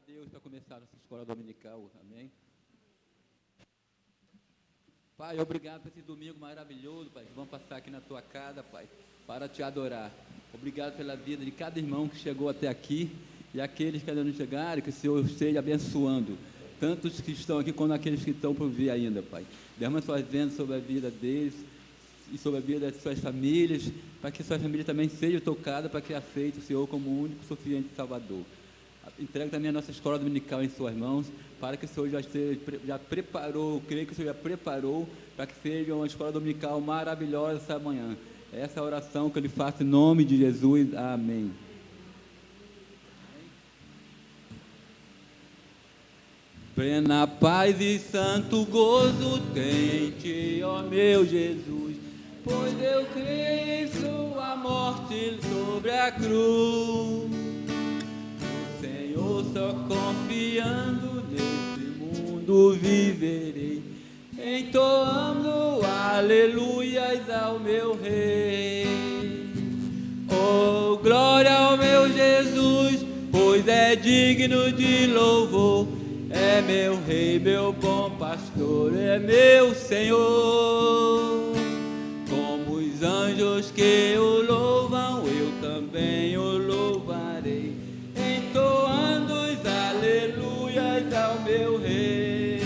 Deus para começar essa escola dominical, amém? Pai, obrigado por esse domingo maravilhoso, Pai, que vamos passar aqui na tua casa, Pai, para te adorar. Obrigado pela vida de cada irmão que chegou até aqui e aqueles que ainda não chegaram, que o Senhor esteja abençoando, tanto os que estão aqui quanto aqueles que estão por vir ainda, Pai. Derrama suas bênçãos sobre a vida deles e sobre a vida das suas famílias, para que sua família também seja tocada, para que aceite o Senhor como o único suficiente Salvador. Entrega também a nossa escola dominical em suas mãos, para que o Senhor já preparou, creio que o Senhor já preparou, para que seja uma escola dominical maravilhosa essa manhã. Essa é a oração que eu lhe faço em nome de Jesus. Amém. Plena paz e santo gozo tem em ti, ó meu Jesus, pois eu creio em sua morte sobre a cruz. No Senhor só confiando nesse mundo viverei, entoando aleluias ao meu Rei. Oh, glória ao meu Jesus, pois é digno de louvor. É meu Rei, meu bom pastor, é meu Senhor. Como os anjos que o louvam, eu também o louvarei, entoando os aleluias ao meu Rei.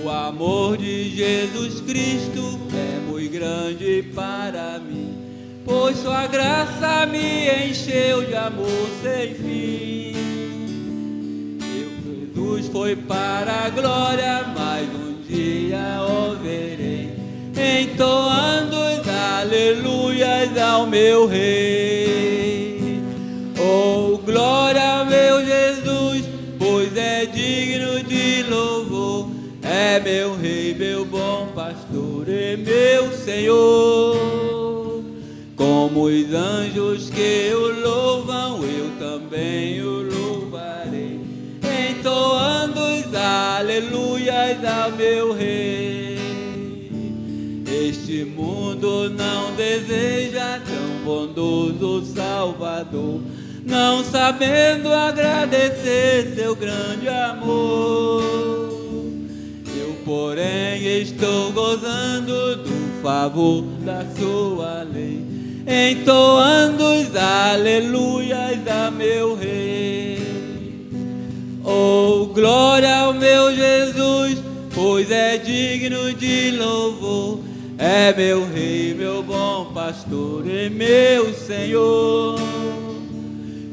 O amor de Jesus Cristo é muito grande para mim, pois sua graça me encheu de amor sem fim. Jesus foi para a glória, mas um dia o verei, entoando os aleluias ao meu Rei. Oh, glória ao meu Jesus, pois é digno de louvor. É meu Rei, meu bom pastor, é meu Senhor. Como os anjos que o louvam, eu também o louvarei, entoando os aleluias ao meu Rei. Este mundo não deseja tão bondoso Salvador, não sabendo agradecer seu grande amor. Eu, porém, estou gozando do favor da sua lei, entoando os aleluias a meu Rei. Oh, glória ao meu Jesus, pois é digno de louvor. É meu Rei, meu bom pastor e meu Senhor.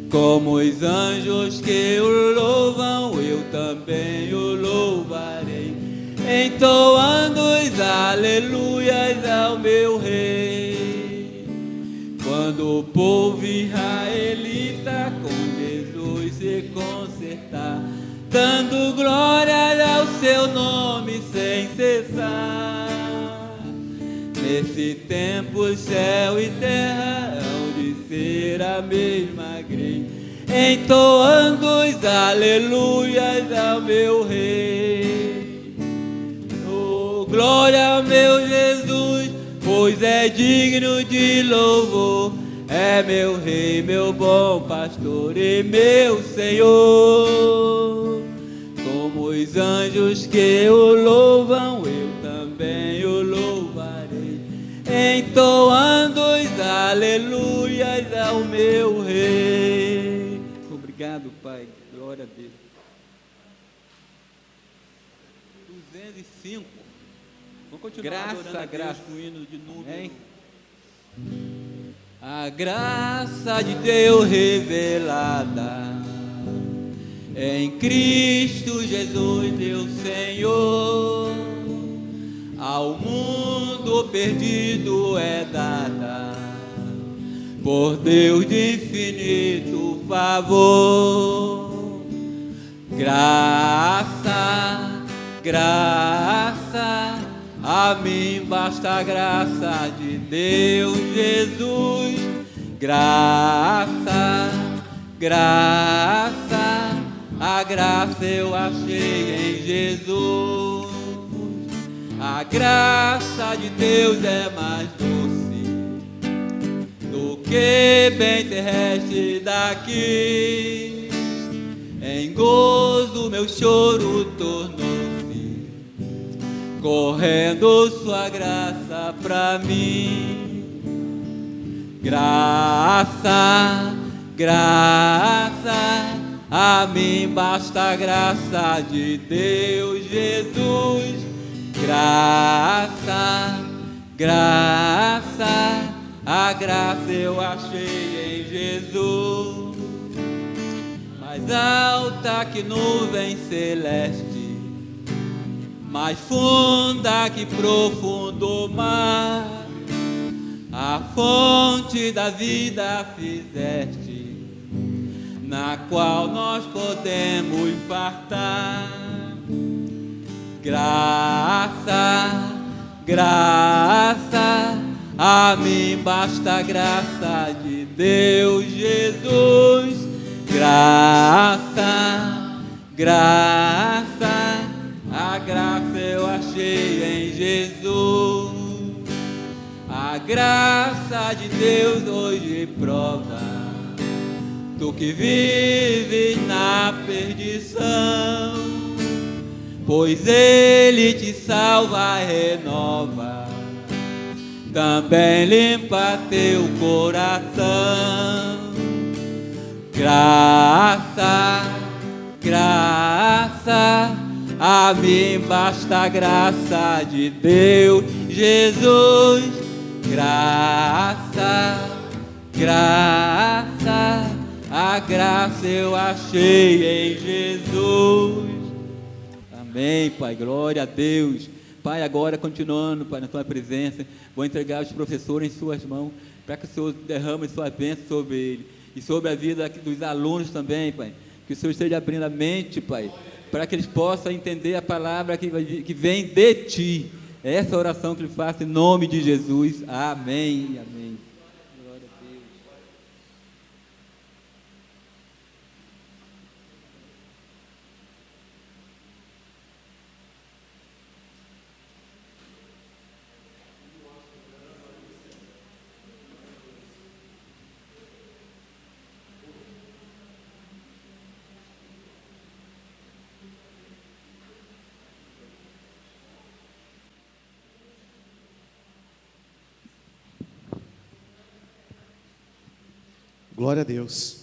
Como os anjos que o louvam, eu também o louvarei, entoando os aleluias ao meu Rei. Quando o povo israelita com Jesus se consertar, dando glória ao seu nome sem cessar, nesse tempo céu e terra hão de ser a mesma grei, entoando os aleluias ao meu Rei. Oh, glória ao meu Jesus, pois é digno de louvor. É meu Rei, meu bom pastor e meu Senhor. Como os anjos que o louvam, eu também o louvarei, entoando os aleluias ao meu Rei. Obrigado, Pai. Glória a Deus. 205. Vamos continuar adorando a Deus com o hino de número. A graça de Deus revelada em Cristo Jesus, meu Senhor, ao mundo perdido é dada por Deus de infinito favor. Graça, graça, a mim basta a graça de Deus Jesus. Graça, graça, a graça eu achei em Jesus. A graça de Deus é mais doce do que bem terrestre daqui. em gozo meu choro tornou-se, correndo sua graça pra mim. Graça, graça, a mim basta a graça de Deus Jesus. Graça, graça, a graça eu achei em Jesus. Mais alta que nuvem celeste, mais funda que profundo mar, a fonte da vida fizeste, na qual nós podemos fartar. Graça, graça, a mim basta a graça de Deus Jesus. Graça, graça, a graça eu achei em Jesus. A graça de Deus hoje prova, tu que vives na perdição, pois Ele te salva e renova, também limpa teu coração. Graça, graça, a mim basta a graça de Deus Jesus. Graça, graça, a graça eu achei em Jesus. Amém, Pai, glória a Deus. Pai, agora continuando, Pai, na tua presença, vou entregar os professores em suas mãos, para que o Senhor derrame sua bênção sobre ele e sobre a vida dos alunos também, Pai. Que o Senhor esteja abrindo a mente, Pai, para que eles possam entender a palavra que vem de Ti. Essa oração que eu faço em nome de Jesus. Amém. Amém. Glória a Deus. Glória a Deus.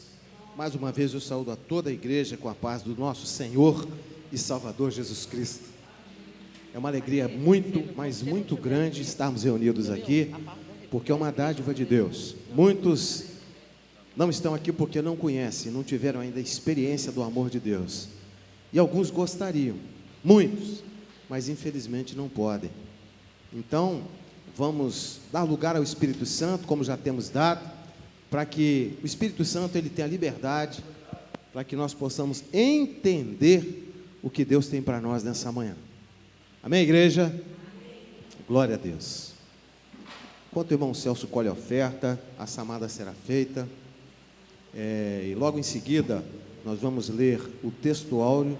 Mais uma vez eu saúdo a toda a igreja com a paz do nosso Senhor e Salvador Jesus Cristo. É uma alegria muito, mas muito grande estarmos reunidos aqui, porque é uma dádiva de Deus. Muitos não estão aqui porque não conhecem, não tiveram ainda a experiência do amor de Deus. E alguns gostariam, muitos, mas infelizmente não podem. Então, vamos dar lugar ao Espírito Santo, como já temos dado, para que o Espírito Santo ele tenha liberdade, para que nós possamos entender o que Deus tem para nós nessa manhã. Amém, igreja? Amém. Glória a Deus. Enquanto o irmão Celso colhe a oferta, a chamada será feita, e logo em seguida nós vamos ler o texto áureo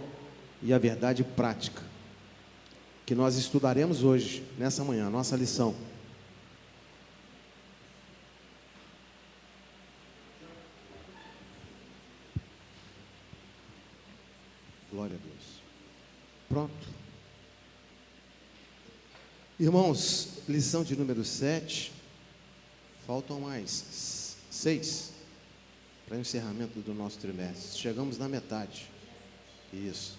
e a verdade prática, que nós estudaremos hoje, nessa manhã, a nossa lição. Glória a Deus. Pronto. Irmãos, lição de número 7. Faltam mais 6 para o encerramento do nosso trimestre. Chegamos na metade. Isso.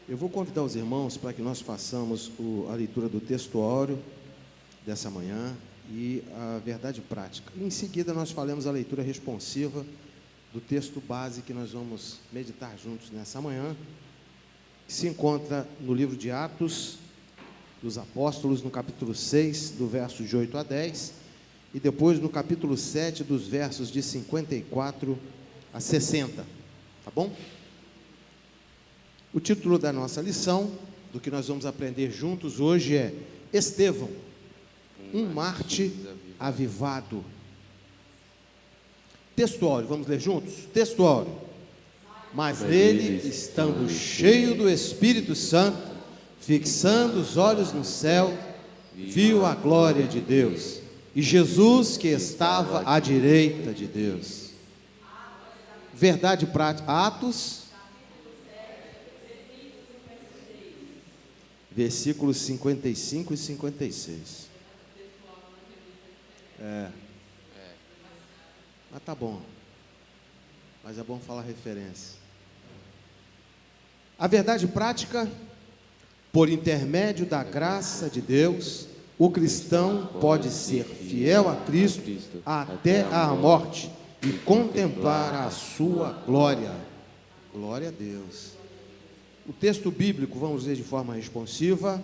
Eu vou convidar os irmãos para que nós façamos a leitura do texto áureo dessa manhã e a verdade prática. E em seguida nós faremos a leitura responsiva do texto base que nós vamos meditar juntos nessa manhã, que se encontra no livro de Atos dos Apóstolos, no capítulo 6, do verso de 8 a 10, e depois no capítulo 7, dos versos de 54 a 60, tá bom? O título da nossa lição, do que nós vamos aprender juntos hoje é Estevão, um Marte avivado. Texto áureo, vamos ler juntos? Texto áureo. Mas nele, estando cheio do Espírito Santo, fixando os olhos no céu, viu a glória de Deus, e Jesus que estava à direita de Deus. Verdade prática, Atos, versículos 55 e 56. Mas tá bom. Mas é bom falar referência. A verdade prática, por intermédio da graça de Deus, o cristão pode ser fiel a Cristo até a morte e contemplar a sua glória. Glória a Deus. O texto bíblico, vamos ler de forma responsiva.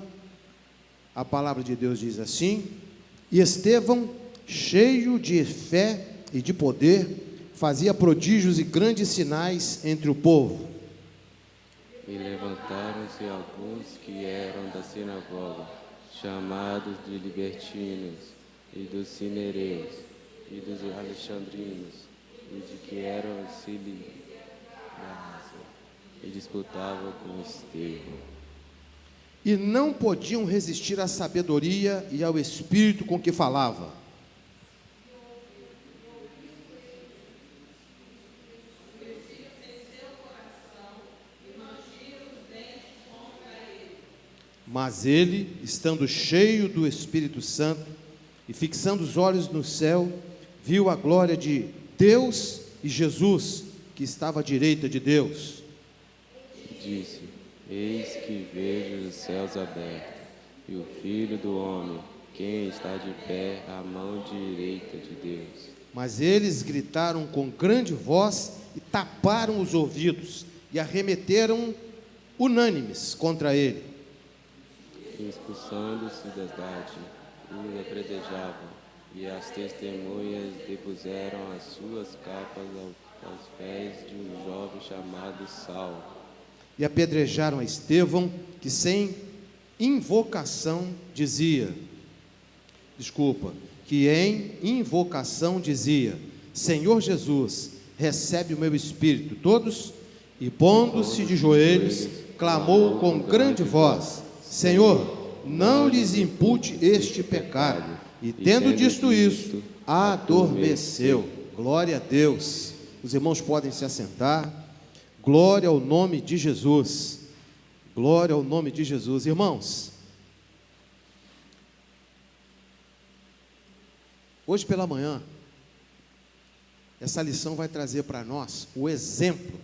A palavra de Deus diz assim: e Estevão, cheio de fé e de poder, fazia prodígios e grandes sinais entre o povo. E levantaram-se alguns que eram da sinagoga, chamados de libertinos, e dos cinereus, e dos alexandrinos, e de que eram cilianos, e disputavam com Estevão. E não podiam resistir à sabedoria e ao espírito com que falava. Mas ele, estando cheio do Espírito Santo e fixando os olhos no céu, viu a glória de Deus e Jesus, que estava à direita de Deus. E disse: eis que vejo os céus abertos, e o Filho do Homem, quem está de pé à mão direita de Deus. Mas eles gritaram com grande voz e taparam os ouvidos e arremeteram unânimes contra ele. E expulsando-se da cidade, os apedrejavam, e as testemunhas depuseram as suas capas aos pés de um jovem chamado Saulo. E apedrejaram a Estevão, que sem invocação dizia, que em invocação dizia: Senhor Jesus, recebe o meu espírito. Todos, e pondo-se de joelhos, clamou com grande voz: Senhor, não lhes impute este pecado. E tendo dito isto, adormeceu. Glória a Deus. Os irmãos podem se assentar. Glória ao nome de Jesus. Glória ao nome de Jesus. Irmãos, hoje pela manhã, essa lição vai trazer para nós o exemplo,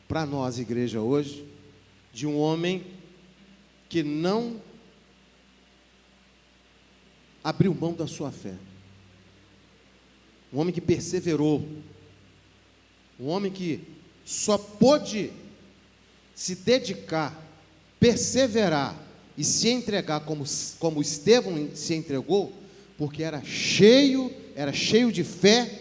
para nós, igreja, hoje, de um homem que não abriu mão da sua fé, um homem que perseverou, um homem que só pôde se dedicar, perseverar e se entregar como Estevão se entregou, porque era cheio de fé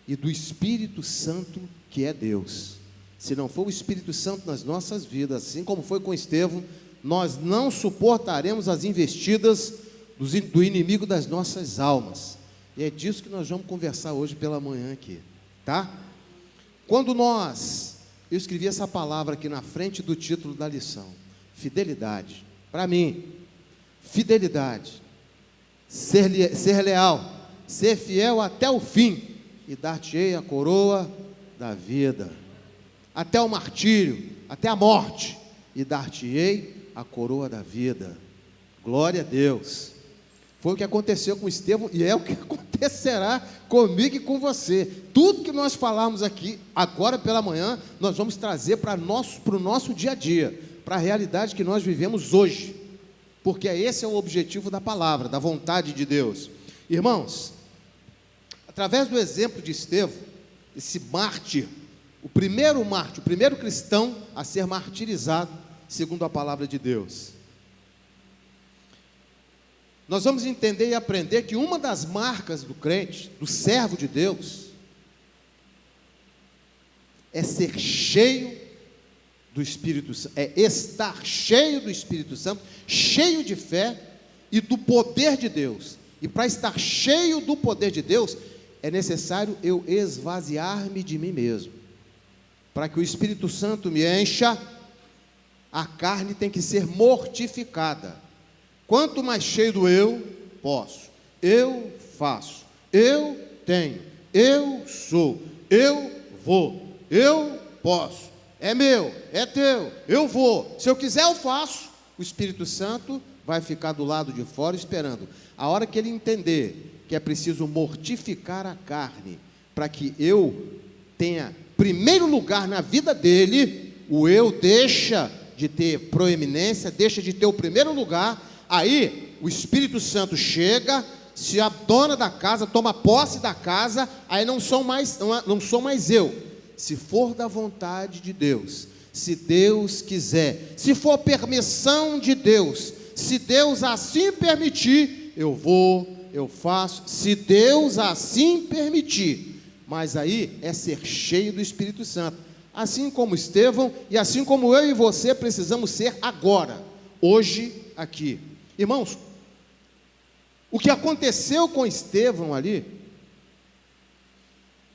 e do Espírito Santo, que é Deus. Se não for o Espírito Santo nas nossas vidas, assim como foi com Estevão, nós não suportaremos as investidas do inimigo das nossas almas. E é disso que nós vamos conversar hoje pela manhã aqui, tá? Eu escrevi essa palavra aqui na frente do título da lição: fidelidade. Para mim, fidelidade, ser leal, ser fiel até o fim, e dar-te-ei a coroa da vida, até o martírio, até a morte, e dar-te-ei a coroa da vida. Glória a Deus. Foi o que aconteceu com Estevão e é o que acontecerá comigo e com você. Tudo que nós falamos aqui agora pela manhã, nós vamos trazer para o nosso dia a dia, para a realidade que nós vivemos hoje, porque esse é o objetivo da palavra, da vontade de Deus. Irmãos, através do exemplo de Estevão, esse mártir, o primeiro cristão a ser martirizado segundo a palavra de Deus, nós vamos entender e aprender que uma das marcas do crente, do servo de Deus, é ser cheio do Espírito Santo, é estar cheio do Espírito Santo, cheio de fé e do poder de Deus. E para estar cheio do poder de Deus, é necessário eu esvaziar-me de mim mesmo. Para que o Espírito Santo me encha, a carne tem que ser mortificada. Quanto mais cheio do eu, posso, eu faço, eu tenho, eu sou, eu vou, eu posso, é meu, é teu, eu vou, se eu quiser eu faço, o Espírito Santo vai ficar do lado de fora esperando. A hora que ele entender que é preciso mortificar a carne, para que eu tenha primeiro lugar na vida dele, o eu deixa de ter proeminência, deixa de ter o primeiro lugar, aí o Espírito Santo chega, se a dona da casa toma posse da casa, aí não sou mais eu. Se for da vontade de Deus, se Deus quiser, se for permissão de Deus, se Deus assim permitir, eu vou, eu faço, se Deus assim permitir. Mas aí é ser cheio do Espírito Santo, assim como Estevão e assim como eu e você precisamos ser agora, hoje, aqui. Irmãos, o que aconteceu com Estevão ali,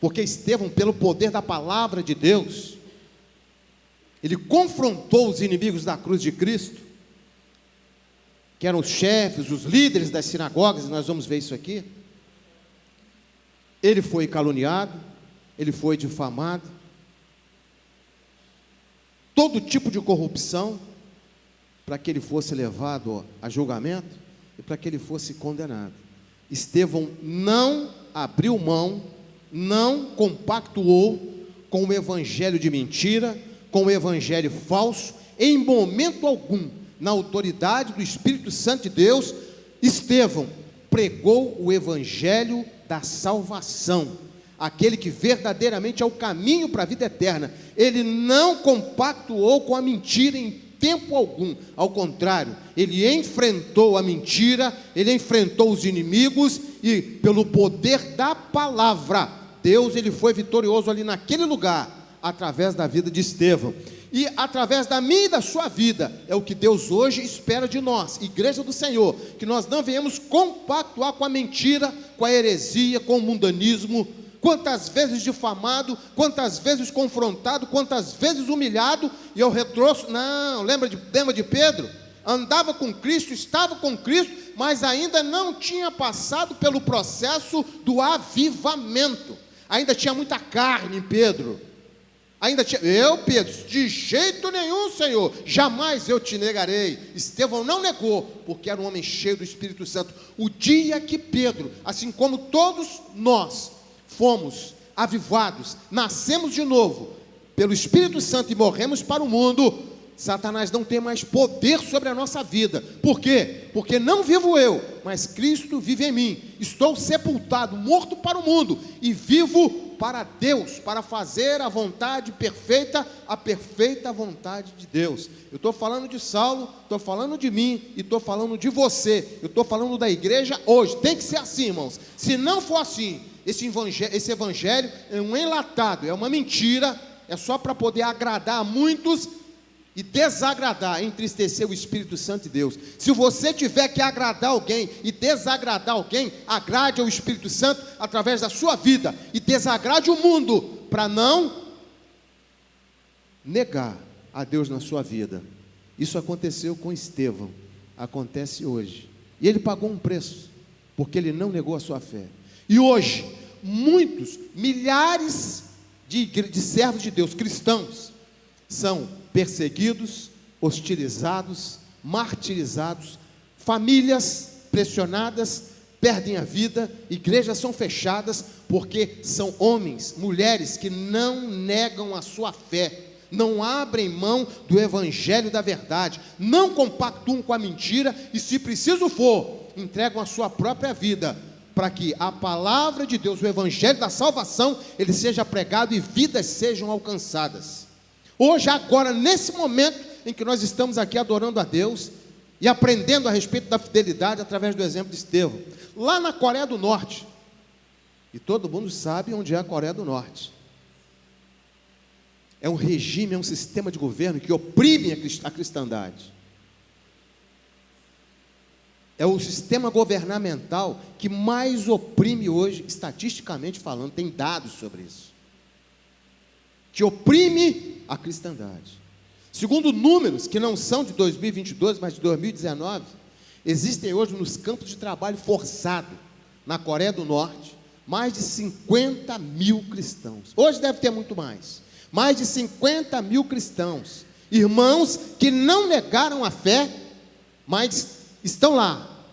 porque Estevão, pelo poder da palavra de Deus, ele confrontou os inimigos da cruz de Cristo, que eram os chefes, os líderes das sinagogas, e nós vamos ver isso aqui. Ele foi caluniado, ele foi difamado, todo tipo de corrupção, para que ele fosse levado a julgamento e para que ele fosse condenado. Estevão não abriu mão, não compactuou com o evangelho de mentira, com o evangelho falso, em momento algum, na autoridade do Espírito Santo de Deus. Estevão pregou o evangelho da salvação, aquele que verdadeiramente é o caminho para a vida eterna. Ele não compactuou com a mentira em tempo algum, ao contrário, ele enfrentou a mentira, ele enfrentou os inimigos, e pelo poder da palavra, Deus, ele foi vitorioso ali naquele lugar, através da vida de Estevão, e através da minha e da sua vida, é o que Deus hoje espera de nós, igreja do Senhor, que nós não venhamos compactuar com a mentira, com a heresia, com o mundanismo. Quantas vezes difamado, quantas vezes confrontado, quantas vezes humilhado, e eu retrouxe. Não, lembra de Pedro? Andava com Cristo, estava com Cristo, mas ainda não tinha passado pelo processo do avivamento, ainda tinha muita carne em Pedro, Pedro, de jeito nenhum, Senhor, jamais eu te negarei. Estevão não negou, porque era um homem cheio do Espírito Santo. O dia que Pedro, assim como todos nós, fomos avivados, nascemos de novo pelo Espírito Santo e morremos para o mundo, Satanás não tem mais poder sobre a nossa vida. Por quê? Porque não vivo eu, mas Cristo vive em mim. Estou sepultado, morto para o mundo, e vivo para Deus, para fazer a vontade perfeita, a perfeita vontade de Deus. Eu estou falando de Saulo, estou falando de mim, e estou falando de você. Eu estou falando da igreja hoje. Tem que ser assim, irmãos. Se não for assim, esse evangelho é um enlatado, é uma mentira, é só para poder agradar a muitos e desagradar, entristecer o Espírito Santo de Deus. Se você tiver que agradar alguém e desagradar alguém, agrade ao Espírito Santo através da sua vida e desagrade o mundo, para não negar a Deus na sua vida. Isso aconteceu com Estevão, acontece hoje, e ele pagou um preço, porque ele não negou a sua fé. E hoje, muitos, milhares de servos de Deus, cristãos, são perseguidos, hostilizados, martirizados, famílias pressionadas, perdem a vida, igrejas são fechadas, porque são homens, mulheres que não negam a sua fé, não abrem mão do evangelho da verdade, não compactuam com a mentira, e se preciso for, entregam a sua própria vida, para que a palavra de Deus, o evangelho da salvação, ele seja pregado e vidas sejam alcançadas. Hoje, agora, nesse momento em que nós estamos aqui adorando a Deus e aprendendo a respeito da fidelidade através do exemplo de Estevão, lá na Coreia do Norte, e todo mundo sabe onde é a Coreia do Norte, é um regime, é um sistema de governo que oprime a cristandade. É o sistema governamental que mais oprime hoje, estatisticamente falando, tem dados sobre isso, que oprime a cristandade. Segundo números, que não são de 2022, mas de 2019, existem hoje nos campos de trabalho forçado, na Coreia do Norte, mais de 50 mil cristãos. Hoje deve ter muito mais de 50 mil cristãos, irmãos que não negaram a fé, mas estão lá,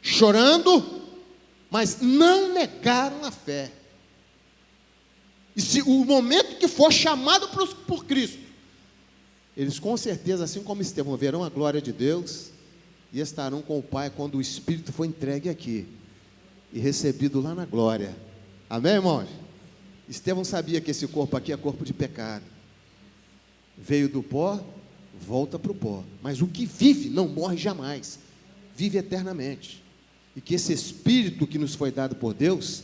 chorando, mas não negaram a fé. E se o momento que for chamado por Cristo, eles com certeza, assim como Estevão, verão a glória de Deus e estarão com o Pai quando o Espírito for entregue aqui e recebido lá na glória. Amém, irmãos? Estevão sabia que esse corpo aqui é corpo de pecado. Veio do pó, volta para o pó. Mas o que vive não morre jamais, vive eternamente. E que esse Espírito que nos foi dado por Deus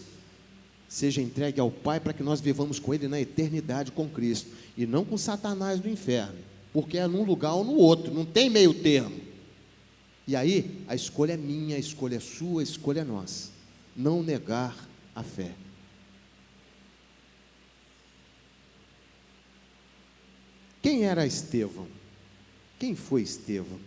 seja entregue ao Pai para que nós vivamos com Ele na eternidade com Cristo, e não com Satanás no inferno, porque é num lugar ou no outro, não tem meio termo. E aí, a escolha é minha, a escolha é sua, a escolha é nossa. Não negar a fé. Quem era Estevão? Quem foi Estevão?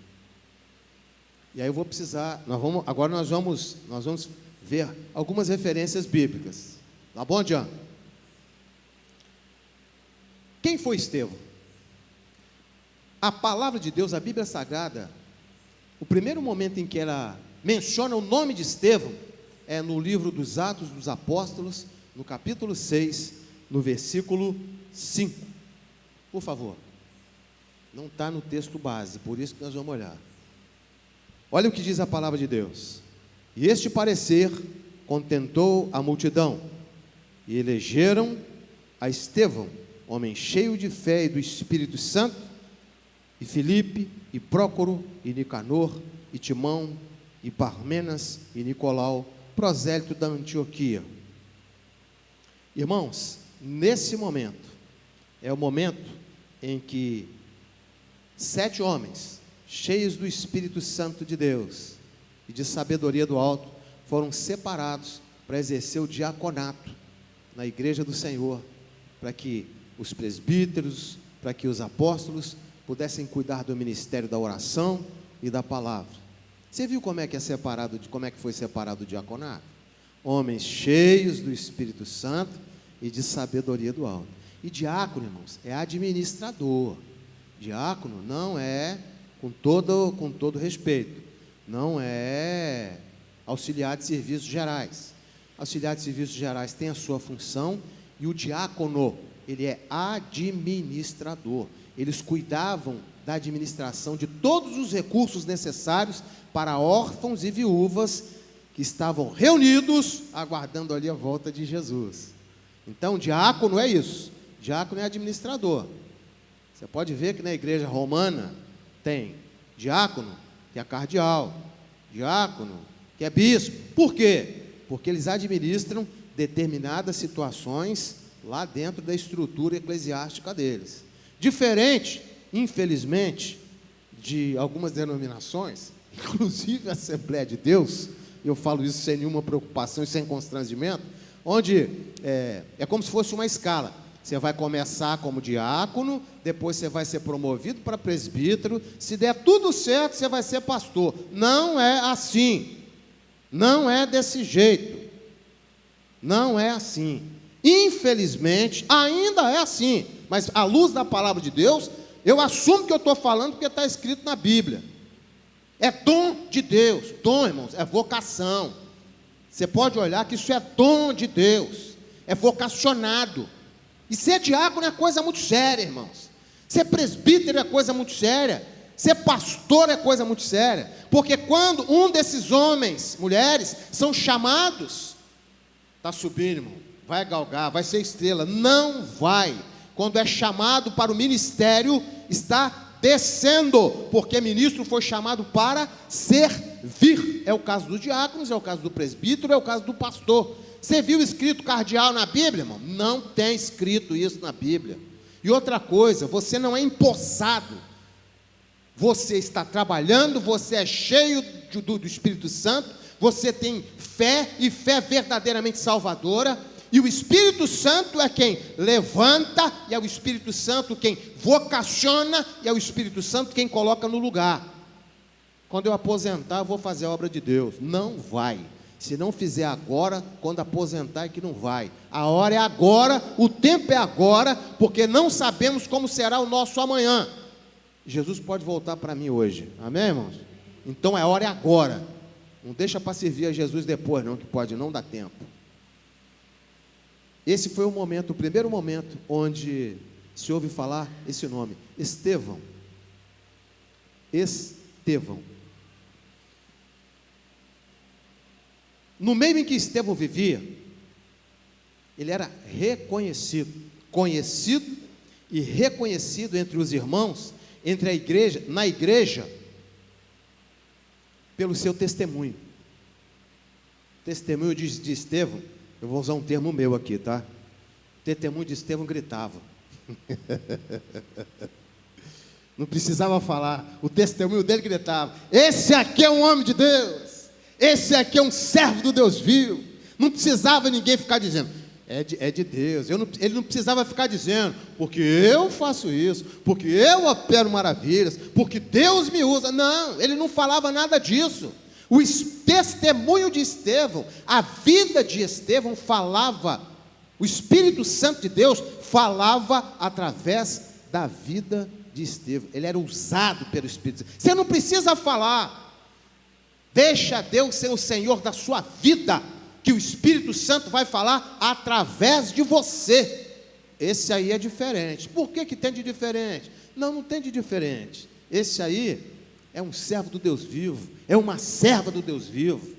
E aí eu vou precisar, agora nós vamos ver algumas referências bíblicas. Tá bom, Jean? Quem foi Estevão? A palavra de Deus, a Bíblia Sagrada, o primeiro momento em que ela menciona o nome de Estevão é no livro dos Atos dos Apóstolos, no capítulo 6, no versículo 5. Por favor. Não está no texto base, por isso que nós vamos olhar. Olha o que diz a palavra de Deus. E este parecer contentou a multidão, e elegeram a Estevão, homem cheio de fé e do Espírito Santo, e Filipe, e Prócoro, e Nicanor, e Timão, e Parmenas, e Nicolau, prosélito da Antioquia. Irmãos, nesse momento, é o momento em que 7 homens, cheios do Espírito Santo de Deus e de sabedoria do alto, foram separados para exercer o diaconato na igreja do Senhor, para que os presbíteros, para que os apóstolos pudessem cuidar do ministério da oração e da palavra. Você viu como é que foi separado o diaconato? Homens cheios do Espírito Santo e de sabedoria do alto. E diácono, irmãos, é administrador. Diácono não é, com todo respeito, não é auxiliar de serviços gerais. Auxiliar de serviços gerais tem a sua função, e o diácono, ele é administrador. Eles cuidavam da administração de todos os recursos necessários para órfãos e viúvas que estavam reunidos, aguardando ali a volta de Jesus. Então, diácono é isso, diácono é administrador. Você pode ver que na igreja romana tem diácono, que é cardeal, diácono, que é bispo. Por quê? Porque eles administram determinadas situações lá dentro da estrutura eclesiástica deles. Diferente, infelizmente, de algumas denominações, inclusive a Assembleia de Deus, eu falo isso sem nenhuma preocupação e sem constrangimento, onde é como se fosse uma escala. Você vai começar como diácono, depois você vai ser promovido para presbítero, se der tudo certo, você vai ser pastor. Não é assim, não é desse jeito, não é assim. Infelizmente, ainda é assim, mas à luz da palavra de Deus, eu assumo que eu estou falando porque está escrito na Bíblia. É dom de Deus. Dom, irmãos, é vocação. Você pode olhar que isso é dom de Deus, é vocacionado. E ser diácono é coisa muito séria, irmãos. Ser presbítero é coisa muito séria. Ser pastor é coisa muito séria. Porque quando um desses homens, mulheres, são chamados, está subindo, irmão, vai galgar, vai ser estrela. Não vai. Quando é chamado para o ministério, está descendo, porque ministro foi chamado para servir. É o caso dos diáconos, é o caso do presbítero, é o caso do pastor. Você viu escrito cardeal na Bíblia, irmão? Não tem escrito isso na Bíblia. E outra coisa, você não é empossado. Você está trabalhando, você é cheio do Espírito Santo, você tem fé, e fé verdadeiramente salvadora, e o Espírito Santo é quem levanta, e é o Espírito Santo quem vocaciona, e é o Espírito Santo quem coloca no lugar. Quando eu aposentar, eu vou fazer a obra de Deus. Não vai. Se não fizer agora, quando aposentar é que não vai. A hora é agora, o tempo é agora, porque não sabemos como será o nosso amanhã. Jesus pode voltar para mim hoje, amém, irmãos? Então a hora é agora, não deixa para servir a Jesus depois não, que pode não dar tempo. Esse foi o momento, o primeiro momento, onde se ouve falar esse nome, Estevão. Estevão. No meio em que Estevão vivia, ele era reconhecido, conhecido e reconhecido entre os irmãos, entre a igreja, na igreja, pelo seu testemunho. Testemunho de Estevão, eu vou usar um termo meu aqui, tá? O testemunho de Estevão gritava. Não precisava falar, o testemunho dele gritava: esse aqui é um homem de Deus, esse aqui é um servo do Deus vivo. Não precisava ninguém ficar dizendo, é de Deus. Ele não precisava ficar dizendo, porque eu faço isso, porque eu opero maravilhas, porque Deus me usa. Não, ele não falava nada disso. O testemunho de Estevão, a vida de Estevão falava, o Espírito Santo de Deus falava através da vida de Estevão. Ele era usado pelo Espírito Santo. Você não precisa falar, deixa Deus ser o Senhor da sua vida, que o Espírito Santo vai falar através de você. Esse aí é diferente. Por que tem de diferente? Não tem de diferente. Esse aí é um servo do Deus vivo, é uma serva do Deus vivo.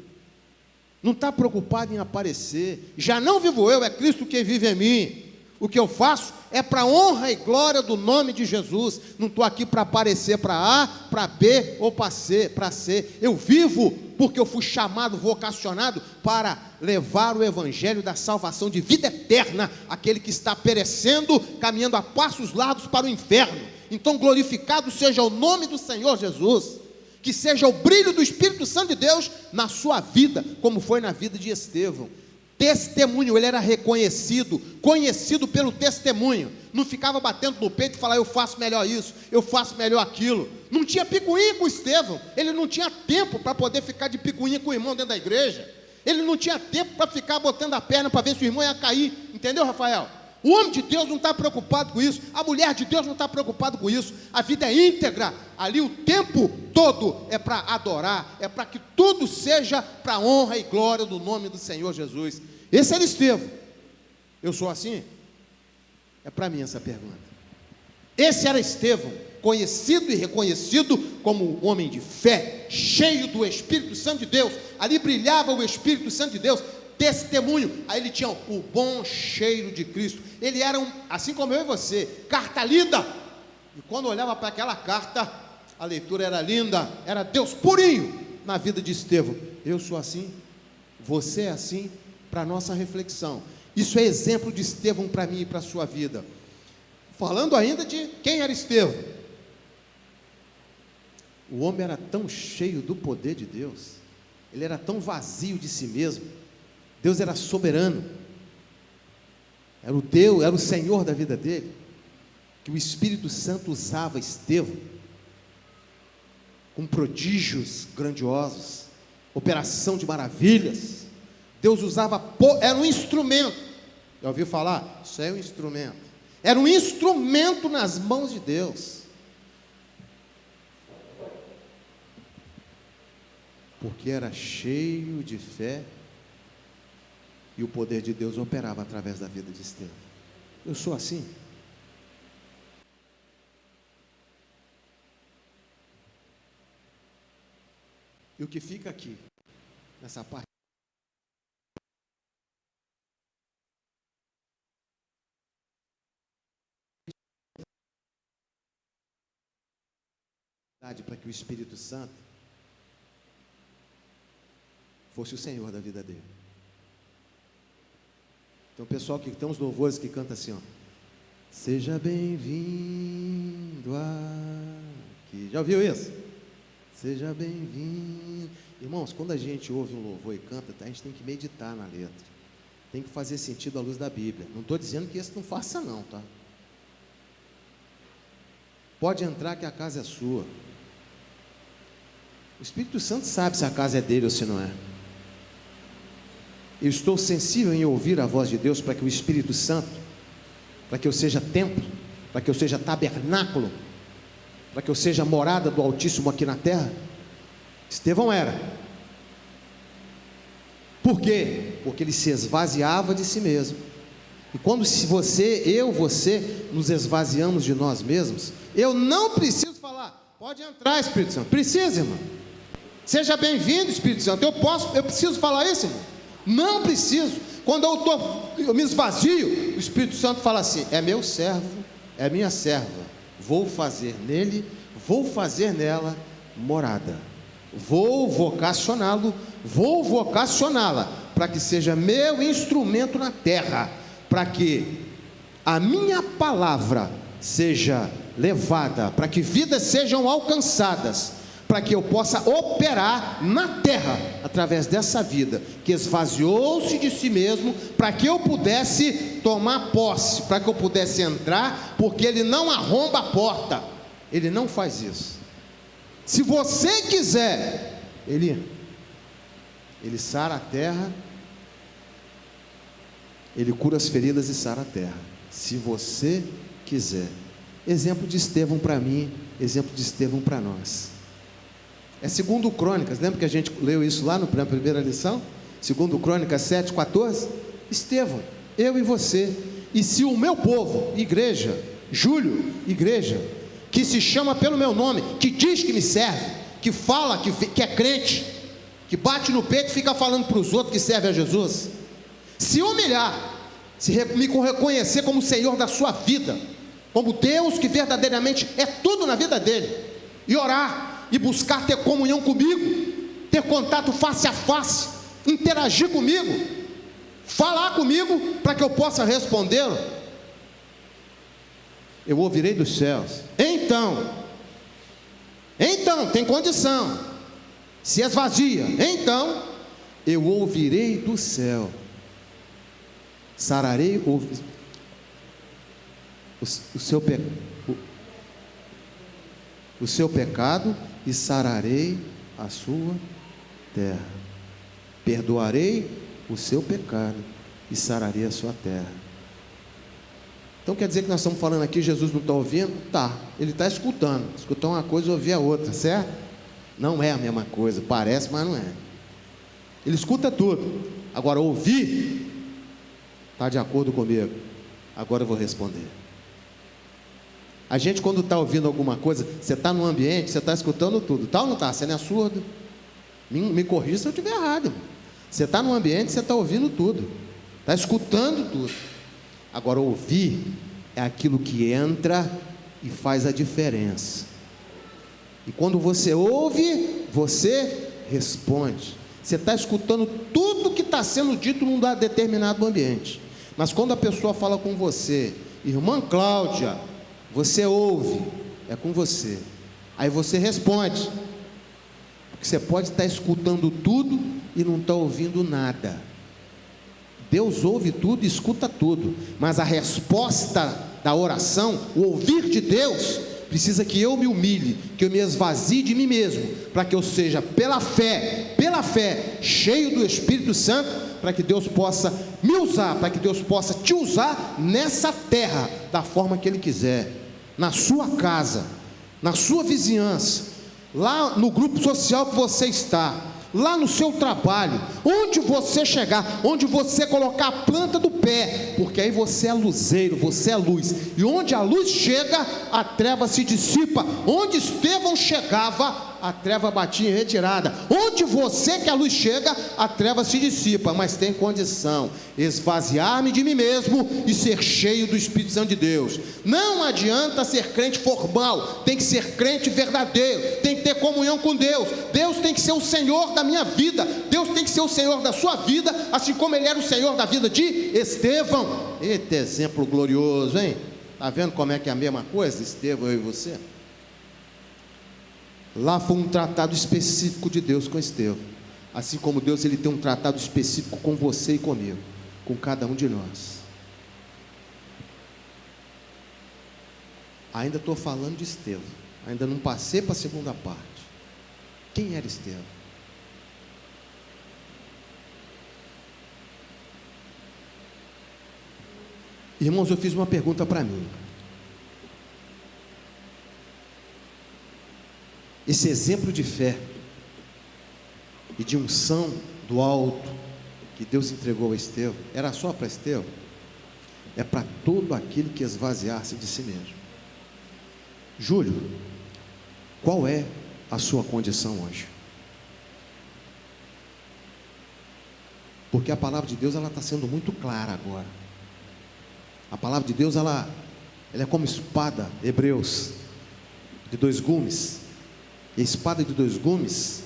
Não está preocupado em aparecer. Já não vivo eu, é Cristo que vive em mim. O que eu faço é para a honra e glória do nome de Jesus. Não estou aqui para aparecer para A, para B ou para C. Eu vivo porque eu fui chamado, vocacionado para levar o evangelho da salvação de vida eterna àquele que está perecendo, caminhando a passos largos para o inferno. Então glorificado seja o nome do Senhor Jesus, que seja o brilho do Espírito Santo de Deus na sua vida, como foi na vida de Estevão. Testemunho, ele era reconhecido, conhecido pelo testemunho. Não ficava batendo no peito e falando, eu faço melhor isso, eu faço melhor aquilo. Não tinha picuinha com Estevão. Ele não tinha tempo para poder ficar de picuinha com o irmão dentro da igreja. Ele não tinha tempo para ficar botando a perna para ver se o irmão ia cair. Entendeu, Rafael? O homem de Deus não está preocupado com isso. A mulher de Deus não está preocupada com isso. A vida é íntegra. Ali o tempo todo é para adorar, é para que tudo seja para a honra e glória do nome do Senhor Jesus. Esse era Estevão. Eu sou assim? É para mim essa pergunta. Esse era Estevão, conhecido e reconhecido como um homem de fé, cheio do Espírito Santo de Deus. Ali brilhava o Espírito Santo de Deus. Testemunho, aí ele tinha o bom cheiro de Cristo. Ele era assim como eu e você, carta lida. E quando olhava para aquela carta, a leitura era linda, era Deus purinho na vida de Estevão. Eu sou assim, você é assim, para a nossa reflexão. Isso é exemplo de Estevão para mim e para a sua vida. Falando ainda de quem era Estevão. O homem era tão cheio do poder de Deus, ele era tão vazio de si mesmo. Deus era soberano, era o Deus, era o Senhor da vida dele, que o Espírito Santo usava Estevão com prodígios grandiosos, operação de maravilhas. Deus usava, era um instrumento. Já ouviu falar? Isso é um instrumento. Era um instrumento nas mãos de Deus, porque era cheio de fé. E o poder de Deus operava através da vida de Estevão. Eu sou assim. E o que fica aqui, nessa parte, para que o Espírito Santo fosse o Senhor da vida dele. Então o pessoal que tem uns louvores que canta assim, ó: seja bem-vindo aqui. Já ouviu isso? Seja bem-vindo. Irmãos, quando a gente ouve um louvor e canta, a gente tem que meditar na letra. Tem que fazer sentido à luz da Bíblia. Não estou dizendo que esse não faça não, tá? Pode entrar que a casa é sua. O Espírito Santo sabe se a casa é dele ou se não é. Eu estou sensível em ouvir a voz de Deus para que o Espírito Santo, para que eu seja templo, para que eu seja tabernáculo, para que eu seja morada do Altíssimo aqui na terra? Estevão era. Por quê? Porque ele se esvaziava de si mesmo. E quando você nos esvaziamos de nós mesmos, eu não preciso falar, pode entrar, Espírito Santo. Precisa, irmão. Seja bem-vindo, Espírito Santo. Eu preciso falar isso, irmão? Não preciso. Quando eu me esvazio, o Espírito Santo fala assim: é meu servo, é minha serva, vou fazer nele, vou fazer nela morada, vou vocacioná-lo, vou vocacioná-la, para que seja meu instrumento na terra, para que a minha palavra seja levada, para que vidas sejam alcançadas, para que eu possa operar na terra, através dessa vida, que esvaziou-se de si mesmo, para que eu pudesse tomar posse, para que eu pudesse entrar, porque Ele não arromba a porta, Ele não faz isso. Se você quiser, Ele sara a terra, Ele cura as feridas e sara a terra, se você quiser. Exemplo de Estevão para mim, exemplo de Estevão para nós. É 2 Crônicas, lembra que a gente leu isso lá na primeira lição? 2 Crônicas 7:14. Estevão, eu e você, e se o meu povo, igreja, Júlio, igreja, que se chama pelo meu nome, que diz que me serve, que fala que é crente, que bate no peito e fica falando para os outros que serve a Jesus, se humilhar, me reconhecer como Senhor da sua vida, como Deus que verdadeiramente é tudo na vida dele, e orar, e buscar ter comunhão comigo, ter contato face a face, interagir comigo, falar comigo, para que eu possa respondê-lo, eu ouvirei dos céus. Então tem condição, se esvazia, então eu ouvirei do céu, sararei o seu pecado e sararei a sua terra. Perdoarei o seu pecado e sararei a sua terra. Então quer dizer que nós estamos falando aqui, Jesus não está ouvindo? Tá, ele está escutando. Escutar uma coisa e ouvir a outra, certo? Não é a mesma coisa, parece, mas não é. Ele escuta tudo. Agora ouvir, está de acordo comigo. Agora eu vou responder. A gente, quando está ouvindo alguma coisa, você está no ambiente, você está escutando tudo, está ou não está? Você não é surdo? Me corrija se eu estiver errado, irmão. Você está no ambiente, você está ouvindo tudo, está escutando tudo. Agora, ouvir é aquilo que entra e faz a diferença. E quando você ouve, você responde. Você está escutando tudo que está sendo dito num determinado ambiente. Mas quando a pessoa fala com você, irmã Cláudia, você ouve, é com você. Aí você responde, porque você pode estar escutando tudo e não está ouvindo nada. Deus ouve tudo e escuta tudo, mas a resposta da oração, o ouvir de Deus, precisa que eu me humilhe, que eu me esvazie de mim mesmo, para que eu seja pela fé, cheio do Espírito Santo, para que Deus possa me usar, para que Deus possa te usar nessa terra, da forma que Ele quiser, na sua casa, na sua vizinhança, lá no grupo social que você está, lá no seu trabalho, onde você chegar, onde você colocar a planta do pé, porque aí você é luzeiro, você é luz, e onde a luz chega, a treva se dissipa. Onde Estevão chegava, a treva batia em retirada. Onde você que a luz chega, a treva se dissipa. Mas tem condição, esvaziar-me de mim mesmo e ser cheio do Espírito Santo de Deus. Não adianta ser crente formal, tem que ser crente verdadeiro, tem que ter comunhão com Deus. Deus tem que ser o Senhor da minha vida, Deus tem que ser o Senhor da sua vida, assim como Ele era o Senhor da vida de Estevão. Eita exemplo glorioso, hein? Está vendo como é que é a mesma coisa, Estevão, eu e você? Lá foi um tratado específico de Deus com Estevão, assim como Deus ele tem um tratado específico com você e comigo, com cada um de nós. Ainda estou falando de Estevão, ainda não passei para a segunda parte. Quem era Estevão? Irmãos, eu fiz uma pergunta para mim. esse exemplo de fé e de unção do alto que Deus entregou a Estevão, era só para Estevão? É para todo aquele que esvaziar-se de si mesmo. Júlio, qual é a sua condição hoje? Porque a palavra de Deus está sendo muito clara agora. A palavra de Deus ela é como espada, Hebreus, de 2 gumes. E a espada de 2 gumes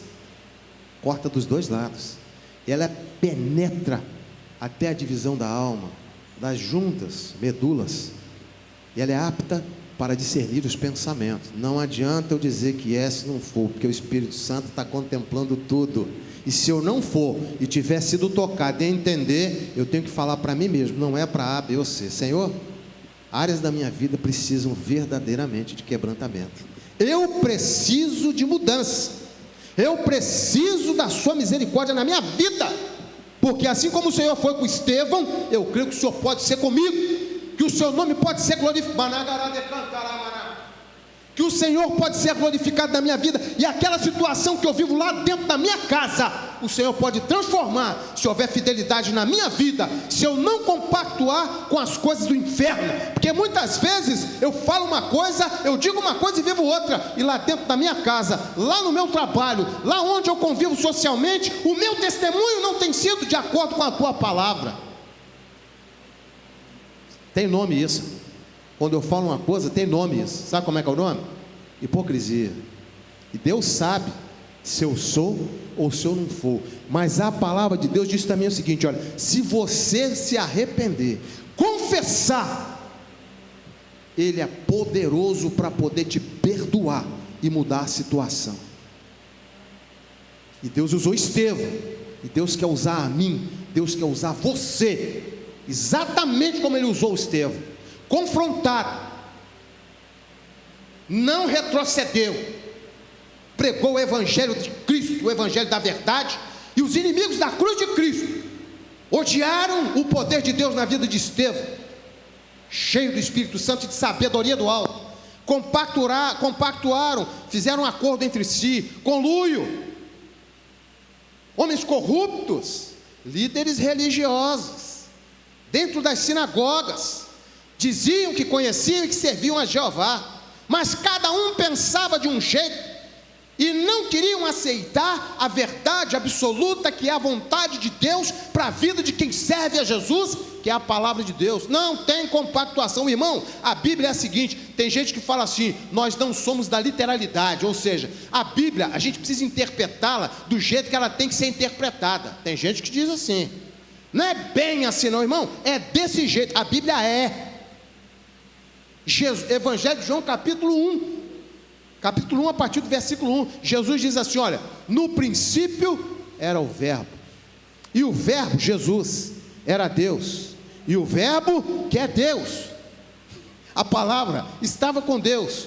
corta dos 2 lados. E ela penetra até a divisão da alma, das juntas, medulas. E ela é apta para discernir os pensamentos. Não adianta eu dizer que é se não for, porque o Espírito Santo está contemplando tudo. E se eu não for e tiver sido tocado e entender, eu tenho que falar para mim mesmo, não é para A, B ou C. Senhor, áreas da minha vida precisam verdadeiramente de quebrantamento. Eu preciso de mudança. Eu preciso da sua misericórdia na minha vida. Porque assim como o Senhor foi com Estevão, eu creio que o Senhor pode ser comigo. Que o seu nome pode ser glorificado. Que o Senhor pode ser glorificado na minha vida. E aquela situação que eu vivo lá dentro da minha casa, o Senhor pode transformar, se houver fidelidade na minha vida, se eu não compactuar com as coisas do inferno. Porque muitas vezes eu falo uma coisa, eu digo uma coisa e vivo outra. E lá dentro da minha casa, lá no meu trabalho, lá onde eu convivo socialmente, o meu testemunho não tem sido de acordo com a tua palavra. Tem nome isso. Quando eu falo uma coisa, tem nome isso. Sabe como é que é o nome? Hipocrisia. E Deus sabe se eu sou ou se eu não for. Mas a palavra de Deus diz também o seguinte: olha, se você se arrepender, confessar, Ele é poderoso para poder te perdoar e mudar a situação. E Deus usou Estevão, e Deus quer usar a mim, Deus quer usar você, exatamente como Ele usou Estevão. Confrontaram, não retrocedeu, pregou o evangelho de Cristo, o evangelho da verdade, e os inimigos da cruz de Cristo odiaram o poder de Deus na vida de Estevão, cheio do Espírito Santo e de sabedoria do alto. Compactuaram, fizeram um acordo entre si, conluio, homens corruptos, líderes religiosos, dentro das sinagogas, diziam que conheciam e que serviam a Jeová, mas cada um pensava de um jeito, e não queriam aceitar a verdade absoluta, que é a vontade de Deus para a vida de quem serve a Jesus, que é a palavra de Deus. Não tem compactuação, irmão. A Bíblia é a seguinte: tem gente que fala assim, nós não somos da literalidade, ou seja, a Bíblia, a gente precisa interpretá-la do jeito que ela tem que ser interpretada. Tem gente que diz assim, não é bem assim não, irmão, é desse jeito, a Bíblia é. Evangelho de João, capítulo 1, a partir do versículo 1, Jesus diz assim: olha, no princípio era o verbo, e o verbo, Jesus, era Deus, e o verbo que é Deus, a palavra estava com Deus,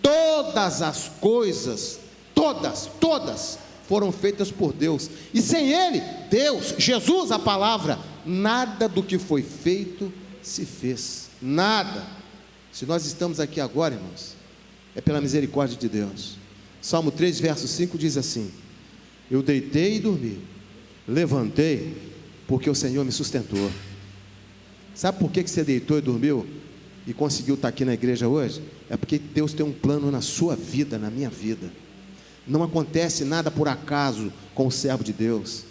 todas as coisas, todas foram feitas por Deus, e sem Ele, Deus, Jesus, a palavra, nada do que foi feito se fez, nada. Se nós estamos aqui agora, irmãos, é pela misericórdia de Deus. Salmo 3, verso 5 diz assim: eu deitei e dormi, levantei, porque o Senhor me sustentou. Sabe por que você deitou e dormiu e conseguiu estar aqui na igreja hoje? É porque Deus tem um plano na sua vida, na minha vida. Não acontece nada por acaso com o servo de Deus.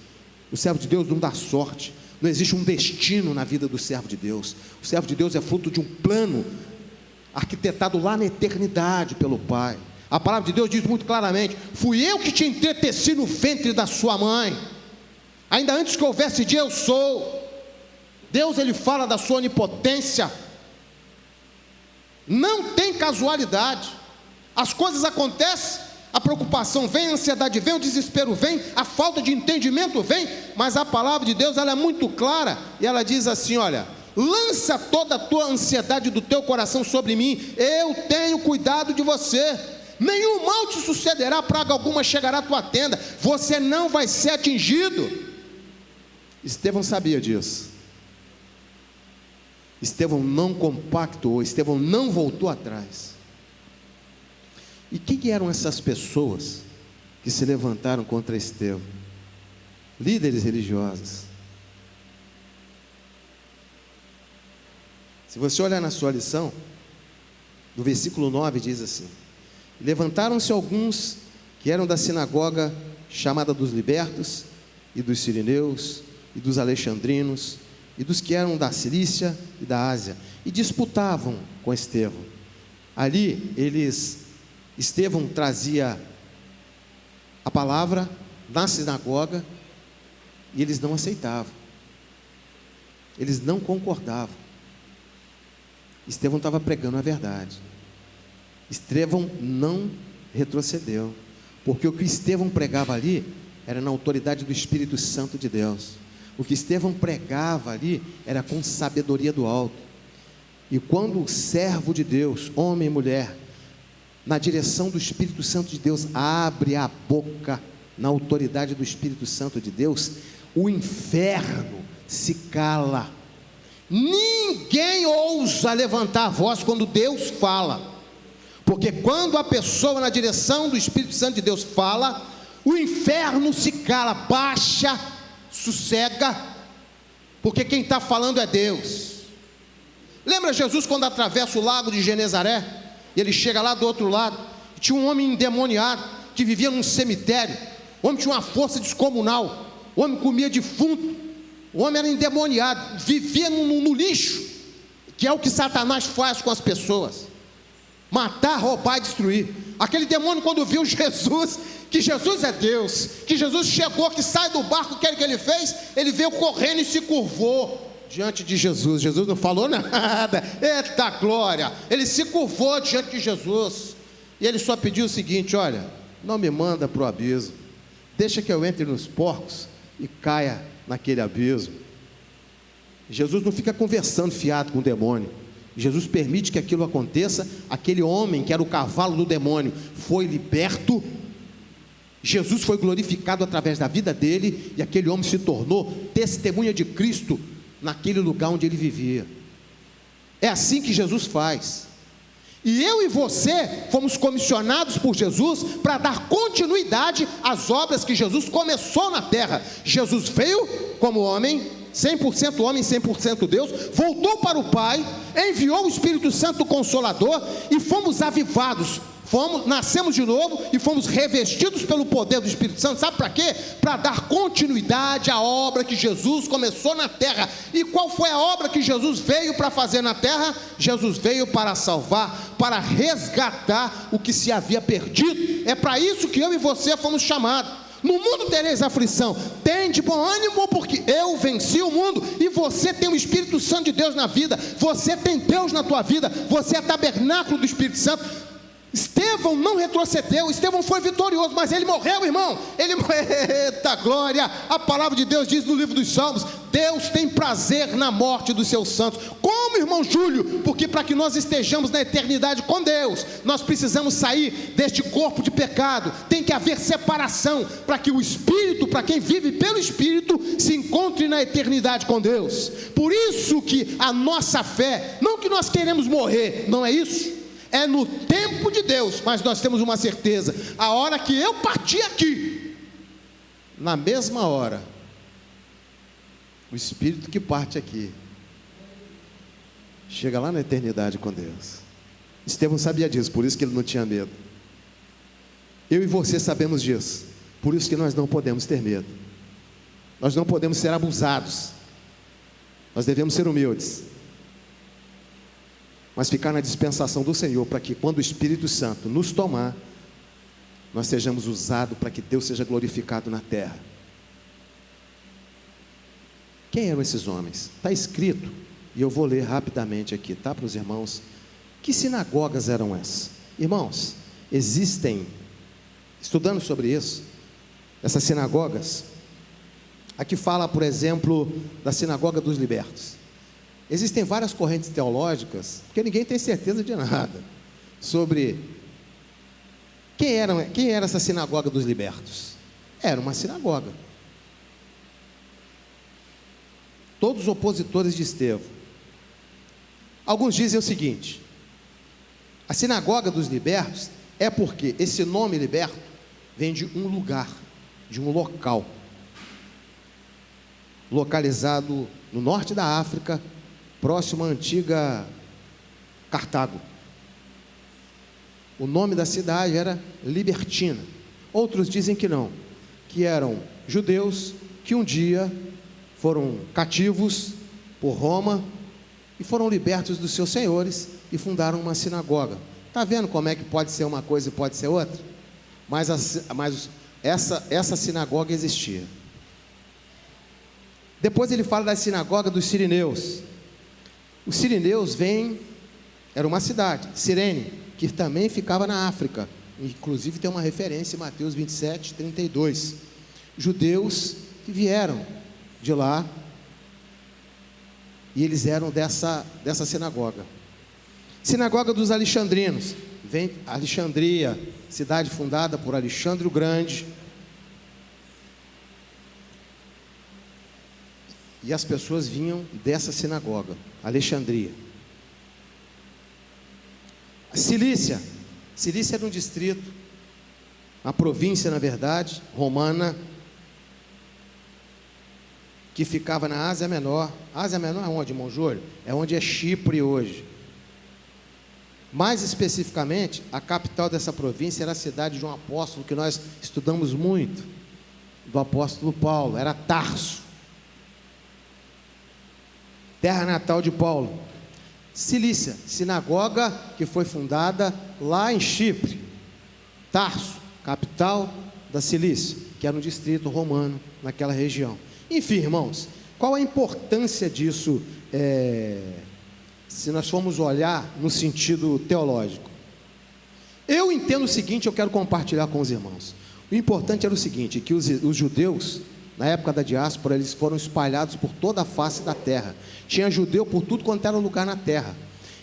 O servo de Deus não dá sorte, não existe um destino na vida do servo de Deus. O servo de Deus é fruto de um plano arquitetado lá na eternidade pelo Pai. A palavra de Deus diz muito claramente: fui eu que te entreteci no ventre da sua mãe, ainda antes que houvesse dia eu sou. Deus, Ele fala da sua onipotência, não tem casualidade, as coisas acontecem, a preocupação vem, a ansiedade vem, o desespero vem, a falta de entendimento vem, mas a palavra de Deus, ela é muito clara, e ela diz assim: olha, lança toda a tua ansiedade do teu coração sobre mim, eu tenho cuidado de você, nenhum mal te sucederá, praga alguma chegará à tua tenda, você não vai ser atingido. Estevão sabia disso. Estevão não compactuou, Estevão não voltou atrás. E quem eram essas pessoas que se levantaram contra Estevão? Líderes religiosos. Se você olhar na sua lição, no versículo 9 diz assim: levantaram-se alguns que eram da sinagoga chamada dos libertos, e dos sirineus, e dos alexandrinos, e dos que eram da Cilícia e da Ásia, e disputavam com Estevão. Ali Estevão trazia a palavra na sinagoga, e eles não aceitavam, eles não concordavam. Estevão estava pregando a verdade. Estevão não retrocedeu, porque o que Estevão pregava ali era na autoridade do Espírito Santo de Deus. O que Estevão pregava ali era com sabedoria do alto. E quando o servo de Deus, homem e mulher, na direção do Espírito Santo de Deus, abre a boca na autoridade do Espírito Santo de Deus, o inferno se cala. Ninguém ousa levantar a voz quando Deus fala, porque quando a pessoa na direção do Espírito Santo de Deus fala, o inferno se cala, baixa, sossega, porque quem está falando é Deus. Lembra Jesus quando atravessa o lago de Genezaré, e ele chega lá do outro lado, tinha um homem endemoniado, que vivia num cemitério. O homem tinha uma força descomunal, o homem comia defunto, o homem era endemoniado, vivia no lixo, que é o que Satanás faz com as pessoas: matar, roubar e destruir. Aquele demônio, quando viu Jesus, que Jesus é Deus, que Jesus chegou, que sai do barco, o que ele fez? Ele veio correndo e se curvou diante de Jesus. Jesus não falou nada, eita glória, ele se curvou diante de Jesus, e ele só pediu o seguinte: olha, não me manda para o abismo, deixa que eu entre nos porcos e caia naquele abismo. Jesus não fica conversando fiado com o demônio. Jesus permite que aquilo aconteça. Aquele homem que era o cavalo do demônio foi liberto, Jesus foi glorificado através da vida dele, e aquele homem se tornou testemunha de Cristo naquele lugar onde ele vivia. É assim que Jesus faz. E eu e você fomos comissionados por Jesus para dar continuidade às obras que Jesus começou na terra. Jesus veio como homem, 100% homem, 100% Deus, voltou para o Pai, enviou o Espírito Santo Consolador, e fomos avivados, nascemos de novo e fomos revestidos pelo poder do Espírito Santo. Sabe para quê? Para dar continuidade à obra que Jesus começou na terra. E qual foi a obra que Jesus veio para fazer na terra? Jesus veio para salvar, para resgatar o que se havia perdido. É para isso que eu e você fomos chamados. No mundo tereis aflição, tem de bom ânimo, porque eu venci o mundo. E você tem o Espírito Santo de Deus na vida, você tem Deus na tua vida, você é tabernáculo do Espírito Santo. Estevão não retrocedeu, Estevão foi vitorioso, mas ele morreu, irmão. Eita glória! A palavra de Deus diz no livro dos Salmos: Deus tem prazer na morte dos seus santos. Como, irmão Júlio? Porque para que nós estejamos na eternidade com Deus, nós precisamos sair deste corpo de pecado. Tem que haver separação, para que o Espírito, para quem vive pelo Espírito, se encontre na eternidade com Deus. Por isso que a nossa fé, não que nós queremos morrer, não é isso, é no tempo de Deus, mas nós temos uma certeza: a hora que eu partir aqui, na mesma hora, o Espírito que parte aqui chega lá na eternidade com Deus. Estevão sabia disso, por isso que ele não tinha medo. Eu e você sabemos disso, por isso que nós não podemos ter medo. Nós não podemos ser abusados, nós devemos ser humildes, mas ficar na dispensação do Senhor, para que quando o Espírito Santo nos tomar, nós sejamos usados para que Deus seja glorificado na terra. Quem eram esses homens? Está escrito, e eu vou ler rapidamente aqui, tá, para os irmãos. Que sinagogas eram essas? Irmãos, existem, estudando sobre isso, essas sinagogas. Aqui fala, por exemplo, da sinagoga dos libertos. Existem várias correntes teológicas, porque ninguém tem certeza de nada, sobre quem era essa sinagoga dos libertos. Era uma sinagoga. Todos opositores de Estevão. Alguns dizem o seguinte: a sinagoga dos libertos É porque esse nome liberto vem de um lugar, de um local, localizado no norte da África, próximo à antiga Cartago. O nome da cidade era Libertina. Outros dizem que não, que eram judeus que um dia foram cativos por Roma e foram libertos dos seus senhores e fundaram uma sinagoga. Está vendo como é que pode ser uma coisa e pode ser outra? Mas essa sinagoga existia. Depois ele fala da sinagoga dos Sirineus. Os Sirineus era uma cidade, Cirene, que também ficava na África. Inclusive tem uma referência em Mateus 27, 32. Judeus que vieram de lá e eles eram dessa sinagoga. Sinagoga dos Alexandrinos, vem Alexandria, cidade fundada por Alexandre o Grande. E as pessoas vinham dessa sinagoga, Alexandria. A Cilícia era um distrito, uma província, na verdade, romana, que ficava na Ásia Menor. Ásia Menor é onde, irmão Júlio? É onde é Chipre hoje. Mais especificamente, a capital dessa província era a cidade de um apóstolo que nós estudamos muito, do apóstolo Paulo, era Tarso, terra natal de Paulo. Cilícia, sinagoga que foi fundada lá em Chipre. Tarso, capital da Cilícia, que era um distrito romano naquela região. Enfim, irmãos, qual a importância disso, se nós formos olhar no sentido teológico? Eu entendo o seguinte, eu quero compartilhar com os irmãos. O importante era o seguinte, que os judeus, na época da diáspora, eles foram espalhados por toda a face da terra. Tinha judeu por tudo quanto era lugar na terra.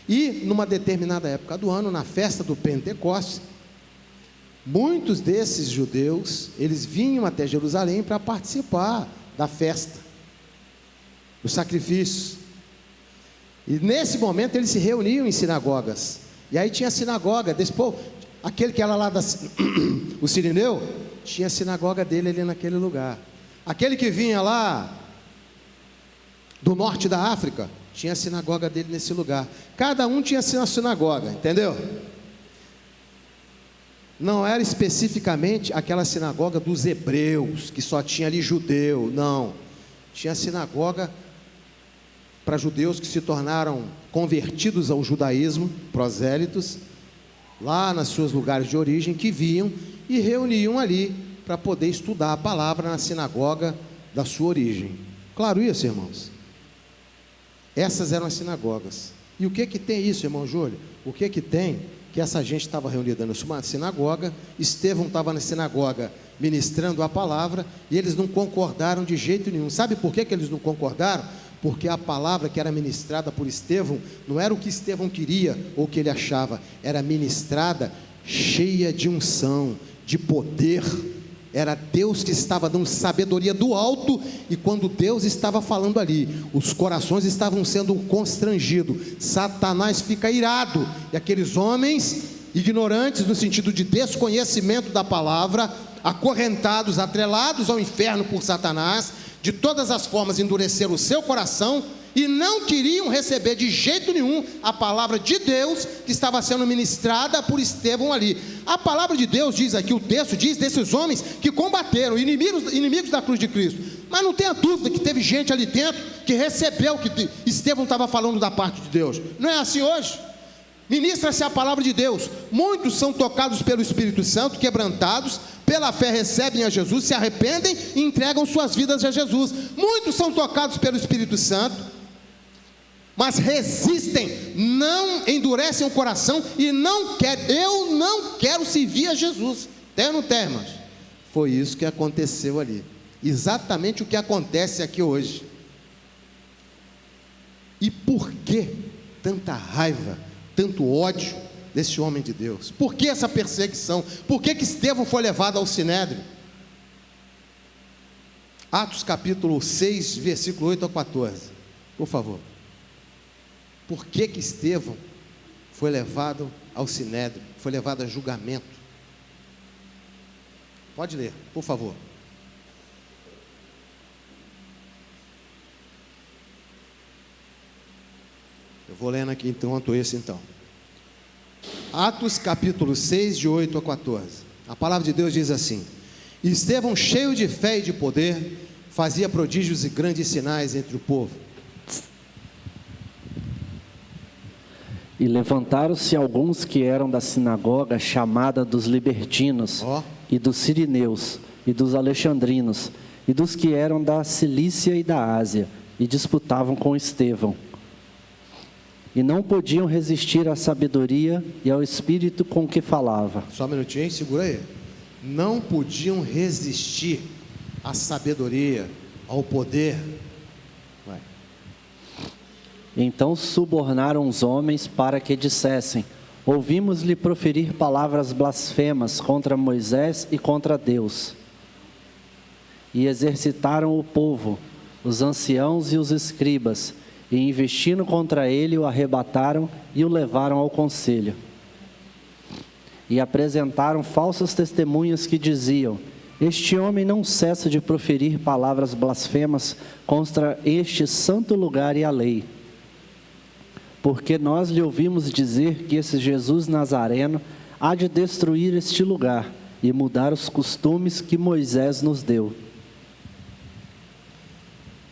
E numa determinada época do ano, na festa do Pentecostes, muitos desses judeus, eles vinham até Jerusalém para participar da festa, dos sacrifícios. E nesse momento eles se reuniam em sinagogas. E aí tinha a sinagoga, aquele que era lá o Sirineu, tinha a sinagoga dele ali naquele lugar. Aquele que vinha lá do norte da África, tinha a sinagoga dele nesse lugar. Cada um tinha a sua sinagoga, entendeu? Não era especificamente aquela sinagoga dos hebreus, que só tinha ali judeu, não. Tinha sinagoga para judeus que se tornaram convertidos ao judaísmo, prosélitos, lá nos seus lugares de origem, que vinham e reuniam ali para poder estudar a palavra na sinagoga da sua origem. Claro isso, irmãos? Essas eram as sinagogas. E o que tem isso, irmão Júlio? O que tem que essa gente estava reunida numa sinagoga, Estevão estava na sinagoga ministrando a palavra, e eles não concordaram de jeito nenhum. Sabe por que eles não concordaram? Porque a palavra que era ministrada por Estevão, não era o que Estevão queria ou o que ele achava, era ministrada cheia de unção, de poder. Era Deus que estava dando sabedoria do alto, e quando Deus estava falando ali, os corações estavam sendo constrangidos, Satanás fica irado, e aqueles homens ignorantes no sentido de desconhecimento da palavra, acorrentados, atrelados ao inferno por Satanás, de todas as formas endureceram o seu coração, e não queriam receber de jeito nenhum a palavra de Deus que estava sendo ministrada por Estevão ali. A palavra de Deus diz aqui, o texto diz desses homens que combateram, inimigos da cruz de Cristo. Mas não tenha dúvida que teve gente ali dentro que recebeu o que Estevão estava falando da parte de Deus. Não é assim hoje? Ministra-se a palavra de Deus. Muitos são tocados pelo Espírito Santo, quebrantados, pela fé recebem a Jesus, se arrependem e entregam suas vidas a Jesus. Muitos são tocados pelo Espírito Santo, mas resistem, não endurecem o coração e não querem. Eu não quero servir a Jesus. Tem ou não tem, irmãos? Foi isso que aconteceu ali. Exatamente o que acontece aqui hoje. E por que tanta raiva, tanto ódio desse homem de Deus? Por que essa perseguição? Por que Estevão foi levado ao Sinédrio? Atos capítulo 6, versículo 8 a 14. Por favor. Por que Estevão foi levado ao sinédrio, foi levado a julgamento. Pode ler, por favor. Eu vou lendo aqui enquanto esse então. Atos capítulo 6, de 8 a 14. A palavra de Deus diz assim: E Estevão, cheio de fé e de poder, fazia prodígios e grandes sinais entre o povo. E levantaram-se alguns que eram da sinagoga chamada dos libertinos, e dos sirineus, e dos alexandrinos, e dos que eram da Cilícia e da Ásia, e disputavam com Estevão. E não podiam resistir à sabedoria e ao espírito com que falava. Só um minutinho, segura aí. Não podiam resistir à sabedoria, ao poder. Vai. Então subornaram os homens para que dissessem: Ouvimos-lhe proferir palavras blasfemas contra Moisés e contra Deus. E exercitaram o povo, os anciãos e os escribas, e investindo contra ele o arrebataram e o levaram ao conselho. E apresentaram falsas testemunhas que diziam: Este homem não cessa de proferir palavras blasfemas contra este santo lugar e a lei. Porque nós lhe ouvimos dizer que esse Jesus Nazareno há de destruir este lugar e mudar os costumes que Moisés nos deu.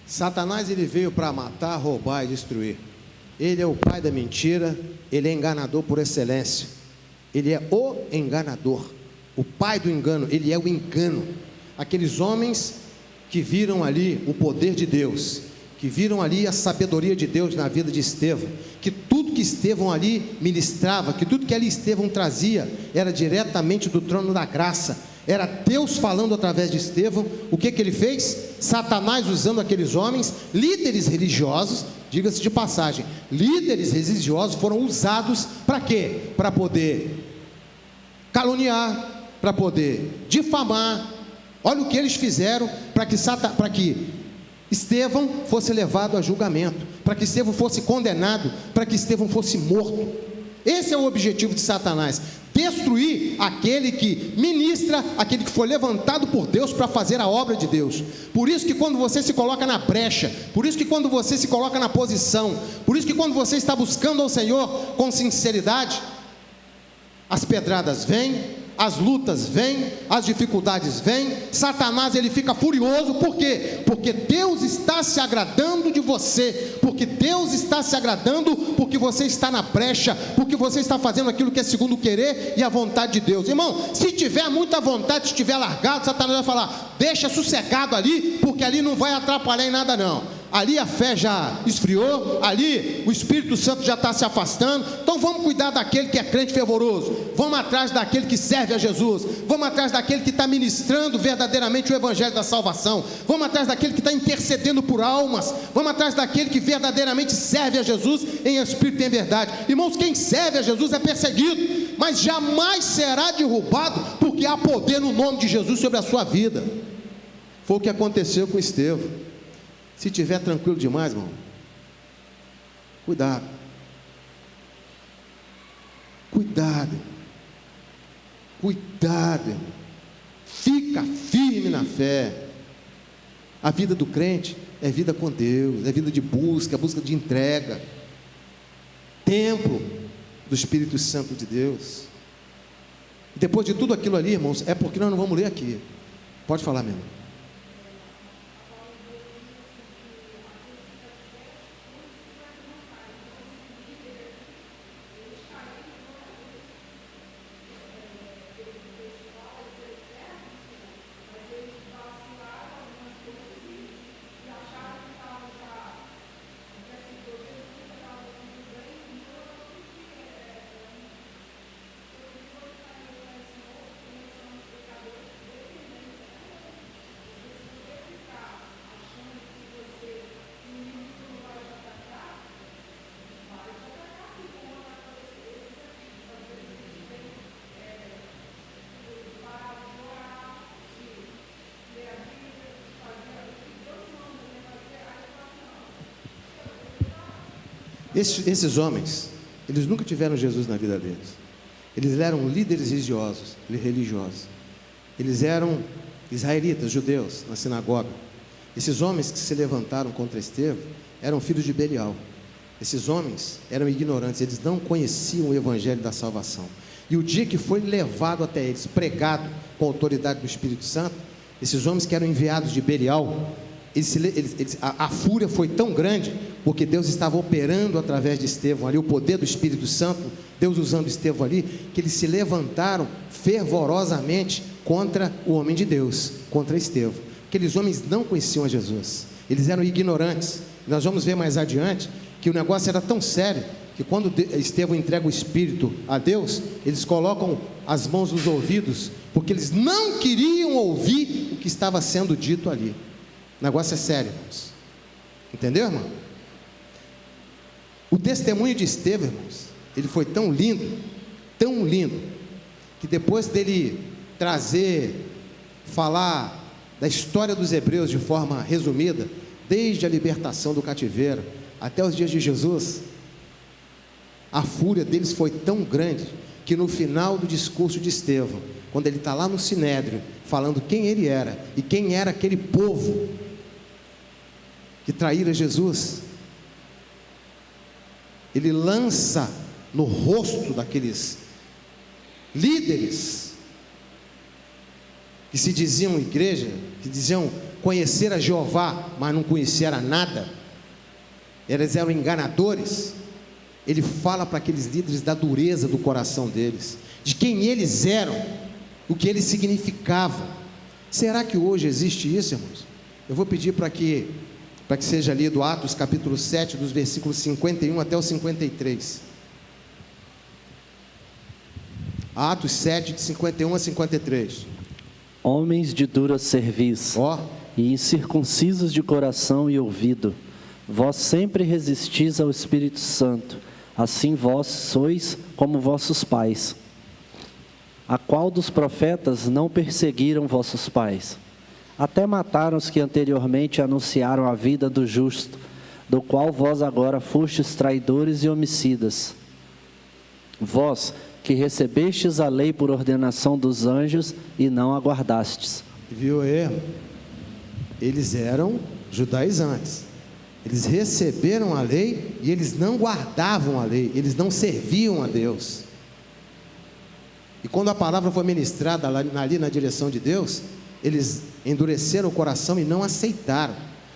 Satanás, ele veio para matar, roubar e destruir. Ele é o pai da mentira, ele é enganador por excelência. Ele é o enganador, o pai do engano, ele é o engano. Aqueles homens que viram ali o poder de Deus, que viram ali a sabedoria de Deus na vida de Estevão, que tudo que Estevão ali ministrava, que tudo que ali Estevão trazia, era diretamente do trono da graça. Era Deus falando através de Estevão. O que ele fez? Satanás usando aqueles homens, líderes religiosos, diga-se de passagem, líderes religiosos foram usados para quê? Para poder caluniar, para poder difamar. Olha o que eles fizeram para que Estevão fosse levado a julgamento, para que Estevão fosse condenado, para que Estevão fosse morto. Esse é o objetivo de Satanás: destruir aquele que ministra, aquele que foi levantado por Deus para fazer a obra de Deus. Por isso que quando você se coloca na brecha, por isso que quando você se coloca na posição, por isso que quando você está buscando ao Senhor com sinceridade, as pedradas vêm, as lutas vêm, as dificuldades vêm, Satanás ele fica furioso. Por quê? Porque Deus está se agradando de você, porque Deus está se agradando, porque você está na brecha, porque você está fazendo aquilo que é segundo o querer e a vontade de Deus. Irmão, se tiver muita vontade, se estiver largado, Satanás vai falar: deixa sossegado ali, porque ali não vai atrapalhar em nada não. Ali a fé já esfriou, ali o Espírito Santo já está se afastando. Então vamos cuidar daquele que é crente fervoroso, vamos atrás daquele que serve a Jesus, vamos atrás daquele que está ministrando verdadeiramente o Evangelho da salvação, vamos atrás daquele que está intercedendo por almas, vamos atrás daquele que verdadeiramente serve a Jesus em espírito e em verdade. Irmãos, quem serve a Jesus é perseguido, mas jamais será derrubado, porque há poder no nome de Jesus sobre a sua vida. Foi o que aconteceu com Estevão. Se estiver tranquilo demais, irmão, cuidado. Cuidado. Cuidado, irmão. Fica firme na fé. A vida do crente é vida com Deus, é vida de busca, busca de entrega. Templo do Espírito Santo de Deus. Depois de tudo aquilo ali, irmãos, é porque nós não vamos ler aqui. Pode falar mesmo. Esses homens, Eles nunca tiveram Jesus na vida deles. Eles eram líderes religiosos. Eles eram israelitas, judeus, na sinagoga. Esses homens que se levantaram contra Estevão eram filhos de Belial. Esses homens eram ignorantes, eles não conheciam o evangelho da salvação. E o dia que foi levado até eles, pregado com a autoridade do Espírito Santo, esses homens que eram enviados de Belial, a fúria foi tão grande, porque Deus estava operando através de Estevão ali, o poder do Espírito Santo, Deus usando Estevão ali, que eles se levantaram fervorosamente contra o homem de Deus, contra Estevão. Aqueles homens não conheciam a Jesus, eles eram ignorantes. Nós vamos ver mais adiante que o negócio era tão sério, que quando Estevão entrega o Espírito a Deus, eles colocam as mãos nos ouvidos, porque eles não queriam ouvir o que estava sendo dito ali. O negócio é sério, irmãos. Entendeu, irmão? O testemunho de Estevão, irmãos, ele foi tão lindo, que depois dele falar da história dos hebreus de forma resumida, desde a libertação do cativeiro até os dias de Jesus, a fúria deles foi tão grande, que no final do discurso de Estevão, quando ele está lá no Sinédrio, falando quem ele era, e quem era aquele povo que traíra Jesus, ele lança no rosto daqueles líderes, que se diziam igreja, que diziam conhecer a Jeová, mas não conheceram nada, eles eram enganadores. Ele fala para aqueles líderes da dureza do coração deles, de quem eles eram, o que eles significavam. Será que hoje existe isso, irmãos? Eu vou pedir para que seja lido Atos capítulo 7, dos versículos 51 até o 53. Atos 7, de 51 a 53. Homens de dura cerviz, e incircuncisos de coração e ouvido, vós sempre resistis ao Espírito Santo, assim vós sois como vossos pais. A qual dos profetas não perseguiram vossos pais? Até mataram os que anteriormente anunciaram a vida do justo, do qual vós agora fostes traidores e homicidas. Vós que recebestes a lei por ordenação dos anjos e não aguardastes. Viu aí? Eles eram judaizantes. Eles receberam a lei e eles não guardavam a lei, eles não serviam a Deus. E quando a palavra foi ministrada ali na direção de Deus, eles endureceram o coração e não aceitaram.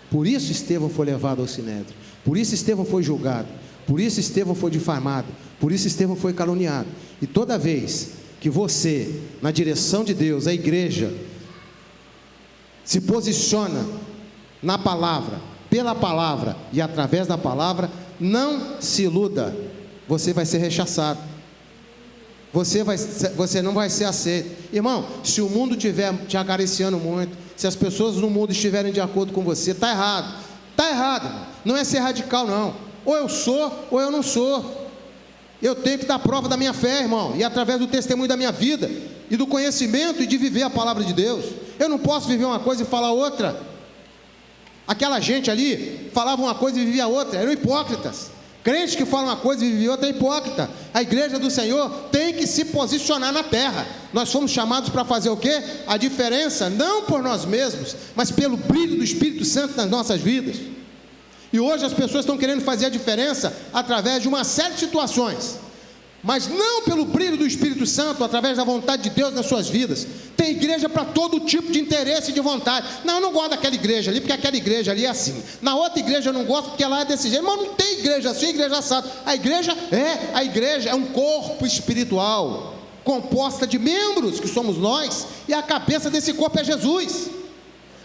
Por isso Estevão foi levado ao Sinédrio, por isso Estevão foi julgado, por isso Estevão foi difamado, por isso Estevão foi caluniado. E toda vez que você, na direção de Deus, a igreja, se posiciona na palavra, pela palavra e através da palavra, não se iluda, você vai ser rechaçado, você não vai ser aceito. Irmão, se o mundo estiver te acariciando muito, se as pessoas no mundo estiverem de acordo com você, está errado, irmão. Não é ser radical não, ou eu sou ou eu não sou. Eu tenho que dar prova da minha fé, irmão, e através do testemunho da minha vida, e do conhecimento e de viver a palavra de Deus. Eu não posso viver uma coisa e falar outra. Aquela gente ali falava uma coisa e vivia outra, eram hipócritas. Crente que fala uma coisa e vive outra é hipócrita. A igreja do Senhor tem que se posicionar na terra. Nós fomos chamados para fazer o quê? A diferença, não por nós mesmos, mas pelo brilho do Espírito Santo nas nossas vidas. E hoje as pessoas estão querendo fazer a diferença através de uma série de situações, mas não pelo brilho do Espírito Santo, através da vontade de Deus nas suas vidas. Tem igreja para todo tipo de interesse e de vontade. Não, eu não gosto daquela igreja ali, porque aquela igreja ali é assim. Na outra igreja eu não gosto, porque lá é desse jeito. Mas não tem igreja assim, igreja assada. A igreja é um corpo espiritual, composta de membros, que somos nós, e a cabeça desse corpo é Jesus.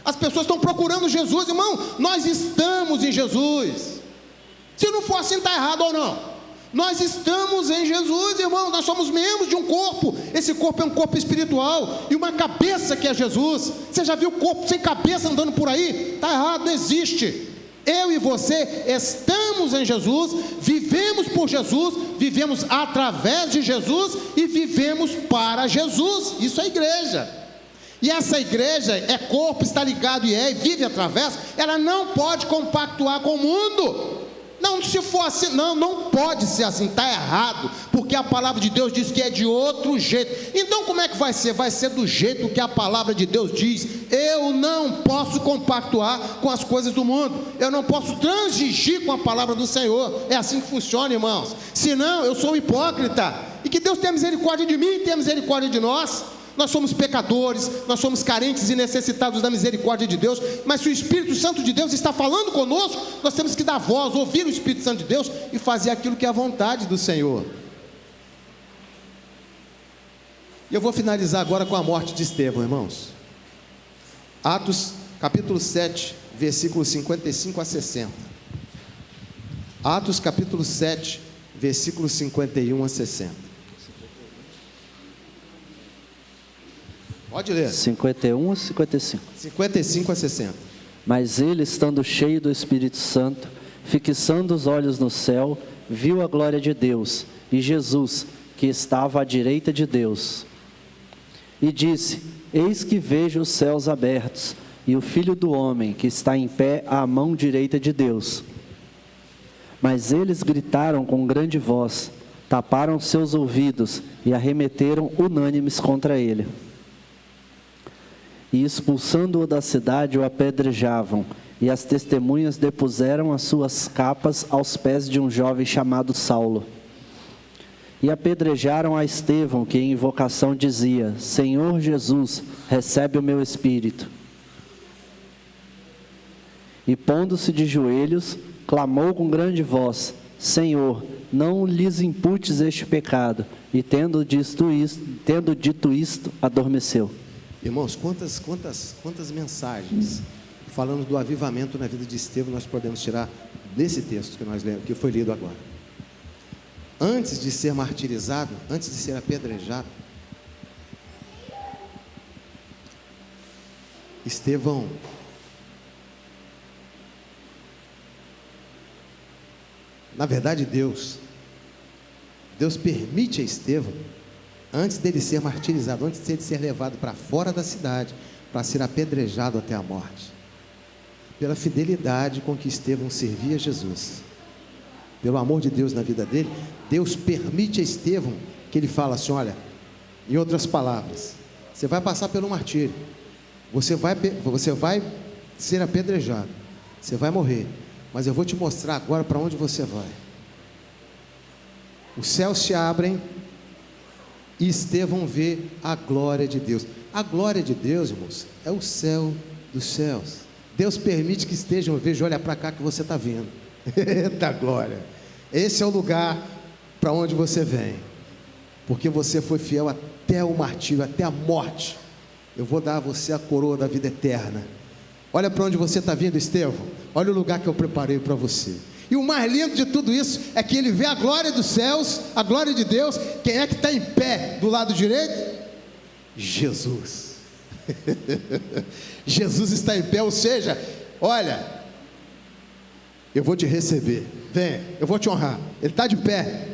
As pessoas estão procurando Jesus, irmão. Nós estamos em Jesus. Se não for assim, está errado ou não? Nós estamos em Jesus, irmão. Nós somos membros de um corpo. Esse corpo é um corpo espiritual e uma cabeça que é Jesus. Você já viu corpo sem cabeça andando por aí? Está errado, não existe. Eu e você estamos em Jesus, vivemos por Jesus, vivemos através de Jesus e vivemos para Jesus. Isso é igreja. E essa igreja é corpo, está ligado e vive através. Ela não pode compactuar com o mundo. Não se for assim, não pode ser assim, está errado, porque a palavra de Deus diz que é de outro jeito. Então como é que vai ser? Vai ser do jeito que a palavra de Deus diz. Eu não posso compactuar com as coisas do mundo, eu não posso transigir com a palavra do Senhor. É assim que funciona, irmãos, senão eu sou um hipócrita. E que Deus tenha misericórdia de mim e tenha misericórdia de nós. Nós somos pecadores, nós somos carentes e necessitados da misericórdia de Deus, mas se o Espírito Santo de Deus está falando conosco, nós temos que dar voz, ouvir o Espírito Santo de Deus e fazer aquilo que é a vontade do Senhor. E eu vou finalizar agora com a morte de Estevão, irmãos. Atos capítulo 7, versículos 55 a 60. Atos capítulo 7, versículos 51 a 60. Pode ler. 51 ou 55? 55 a 60. Mas ele, estando cheio do Espírito Santo, fixando os olhos no céu, viu a glória de Deus e Jesus, que estava à direita de Deus. E disse: Eis que vejo os céus abertos, e o Filho do Homem, que está em pé à mão direita de Deus. Mas eles gritaram com grande voz, taparam seus ouvidos e arremeteram unânimes contra ele. E expulsando-o da cidade, o apedrejavam, e as testemunhas depuseram as suas capas aos pés de um jovem chamado Saulo. E apedrejaram a Estevão, que em invocação dizia: Senhor Jesus, recebe o meu espírito. E pondo-se de joelhos, clamou com grande voz: Senhor, não lhes imputes este pecado. E tendo dito isto, adormeceu. Irmãos, quantas mensagens falando do avivamento na vida de Estevão nós podemos tirar desse texto que nós lemos, que foi lido agora. Antes de ser martirizado, antes de ser apedrejado, Estevão na verdade Deus permite a Estevão, antes dele ser martirizado, antes dele ser levado para fora da cidade, para ser apedrejado até a morte, pela fidelidade com que Estevão servia a Jesus, pelo amor de Deus na vida dele, Deus permite a Estevão que ele fala assim: olha, em outras palavras, você vai passar pelo martírio, você vai ser apedrejado, você vai morrer, mas eu vou te mostrar agora para onde você vai. Os céus se abrem e Estevão vê a glória de Deus. A glória de Deus, irmãos, é o céu dos céus. Deus permite que estejam, veja, olha para cá que você está vendo. Eita glória! Esse é o lugar para onde você vem, porque você foi fiel até o martírio, até a morte. Eu vou dar a você a coroa da vida eterna. Olha para onde você está vindo, Estevão. Olha o lugar que eu preparei para você. E o mais lindo de tudo isso é que ele vê a glória dos céus, a glória de Deus. Quem é que está em pé do lado direito? Jesus. Jesus está em pé, ou seja, olha, eu vou te receber, vem, eu vou te honrar. Ele está de pé.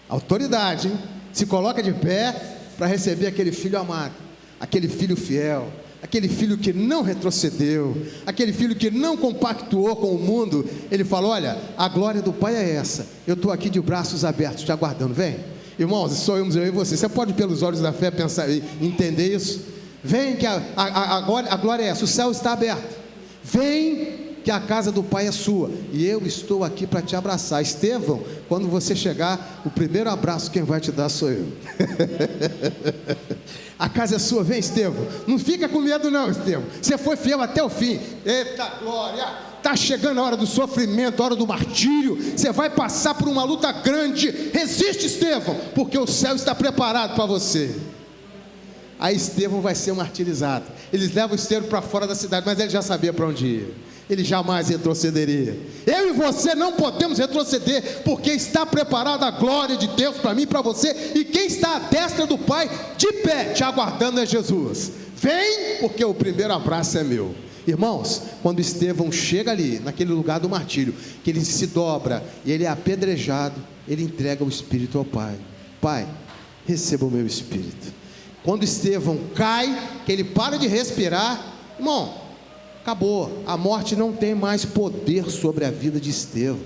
Autoridade, hein? Se coloca de pé para receber aquele filho amado, aquele filho fiel, aquele filho que não retrocedeu, aquele filho que não compactuou com o mundo. Ele falou: olha, a glória do Pai é essa, eu estou aqui de braços abertos te aguardando, vem. Irmãos, somos eu e você pode pelos olhos da fé pensar e entender isso. Vem que a glória é essa, o céu está aberto, vem que a casa do Pai é sua, e eu estou aqui para te abraçar. Estevão, quando você chegar, o primeiro abraço quem vai te dar sou eu. A casa é sua, vem Estevão, não fica com medo não, Estevão, você foi fiel até o fim. Eita glória, está chegando a hora do sofrimento, a hora do martírio, você vai passar por uma luta grande, resiste Estevão, porque o céu está preparado para você. Aí Estevão vai ser martirizado, eles levam Estevão para fora da cidade, mas ele já sabia para onde ir, ele jamais retrocederia. Eu e você não podemos retroceder, porque está preparada a glória de Deus para mim e para você, e quem está à destra do Pai, de pé, te aguardando é Jesus. Vem, porque o primeiro abraço é meu. Irmãos, quando Estevão chega ali, naquele lugar do martírio, que ele se dobra, e ele é apedrejado, ele entrega o Espírito ao Pai. Pai, receba o meu Espírito. Quando Estevão cai, que ele para de respirar, irmão, Acabou. A morte não tem mais poder sobre a vida de Estevão.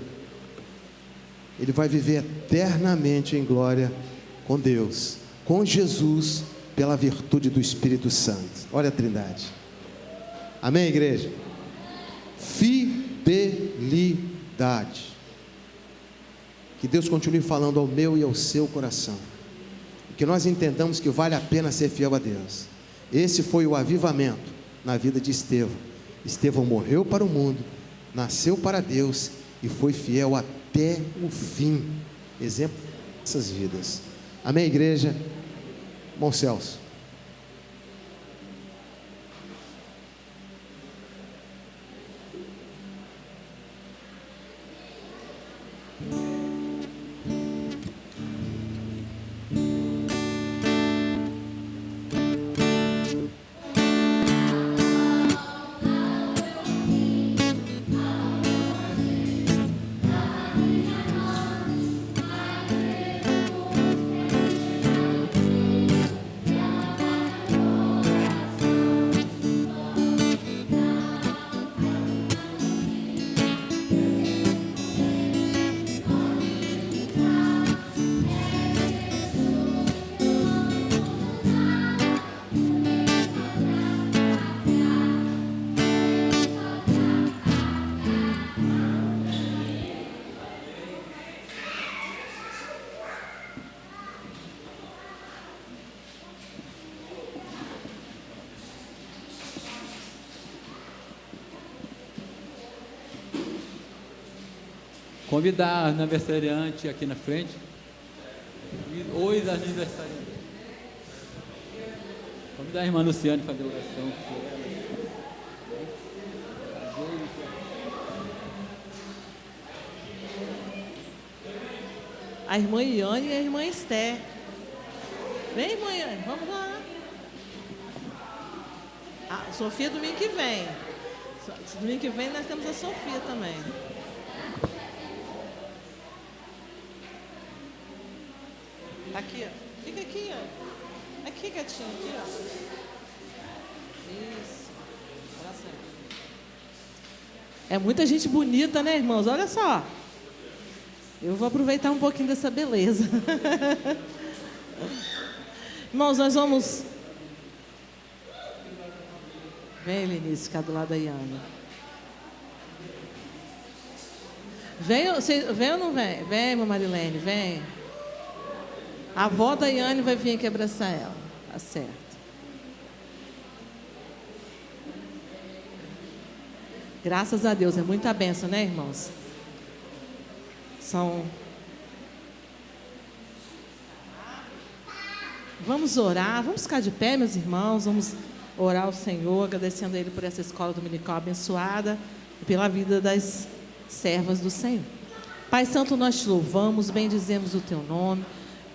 Ele vai viver eternamente em glória com Deus, com Jesus, pela virtude do Espírito Santo. Olha a Trindade. Amém, igreja? Fidelidade. Que Deus continue falando ao meu e ao seu coração. Que nós entendamos que vale a pena ser fiel a Deus. Esse foi o avivamento na vida de Estevão. Estevão morreu para o mundo, nasceu para Deus e foi fiel até o fim. Exemplo dessas vidas. Amém, igreja? Irmão Celso. Convidar a aniversariante aqui na frente. Os aniversariantes. Convidar a irmã Luciane para fazer oração. A irmã Iane e a irmã Esther. Vem, irmã Iane, vamos lá. A Sofia domingo que vem. Domingo que vem nós temos a Sofia também. Aqui, ó. Fica aqui, ó. Aqui, gatinho, aqui, ó. Isso. Abraço. É muita gente bonita, né, irmãos? Olha só. Eu vou aproveitar um pouquinho dessa beleza. Irmãos, nós vamos... Vem, Lenice, ficar do lado da Iana. Vem ou não vem? Vem, irmã Marilene, vem. A avó da Iane vai vir aqui abraçar ela. Tá certo. Graças a Deus, é muita bênção, né, irmãos? Vamos orar, vamos ficar de pé, meus irmãos, vamos orar ao Senhor, agradecendo a Ele por essa escola dominical abençoada e pela vida das servas do Senhor. Pai Santo, nós te louvamos, bendizemos o Teu nome,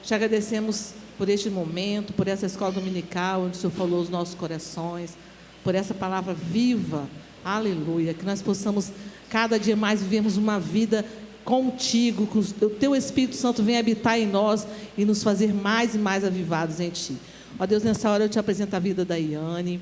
te agradecemos por este momento, por essa escola dominical, onde o Senhor falou aos nossos corações, por essa palavra viva, aleluia, que nós possamos cada dia mais vivermos uma vida contigo, que o Teu Espírito Santo venha habitar em nós e nos fazer mais e mais avivados em Ti. Ó Deus, nessa hora eu te apresento a vida da Iane,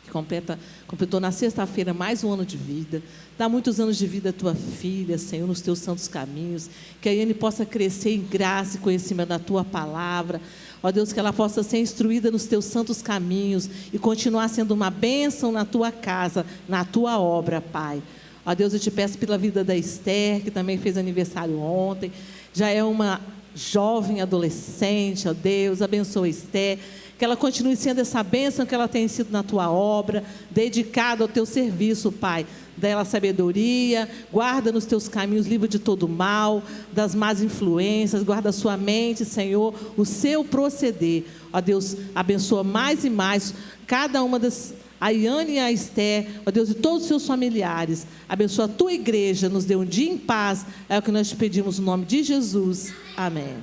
que completou na sexta-feira mais um ano de vida. Dá muitos anos de vida à tua filha, Senhor, nos teus santos caminhos. Que a Iane possa crescer em graça e conhecimento da tua palavra. Ó Deus, que ela possa ser instruída nos teus santos caminhos e continuar sendo uma bênção na tua casa, na tua obra, Pai. Ó Deus, eu te peço pela vida da Esther, que também fez aniversário ontem. Já é uma jovem adolescente, ó Deus, abençoa a Esther. Que ela continue sendo essa bênção que ela tem sido na tua obra, dedicada ao teu serviço, Pai. Dá ela sabedoria, guarda nos teus caminhos, livra de todo mal, das más influências, guarda a sua mente, Senhor, o seu proceder. Ó Deus, abençoa mais e mais cada uma das, a Iane e a Esther, ó Deus, e todos os seus familiares. Abençoa a tua igreja, nos dê um dia em paz, é o que nós te pedimos no nome de Jesus. Amém.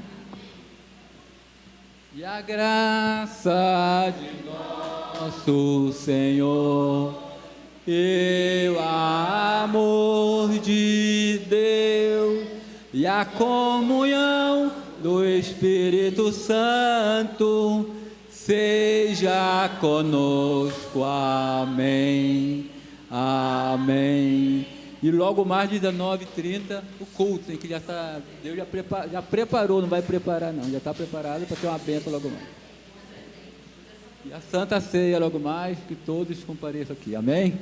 E a graça de nosso Senhor e o amor de Deus e a comunhão do Espírito Santo seja conosco. Amém. Amém. E logo mais, 19h30, o culto, em que Deus já preparou, não vai preparar não, já está preparado para ter uma bênção logo mais. E a Santa Ceia logo mais, que todos compareçam aqui, amém?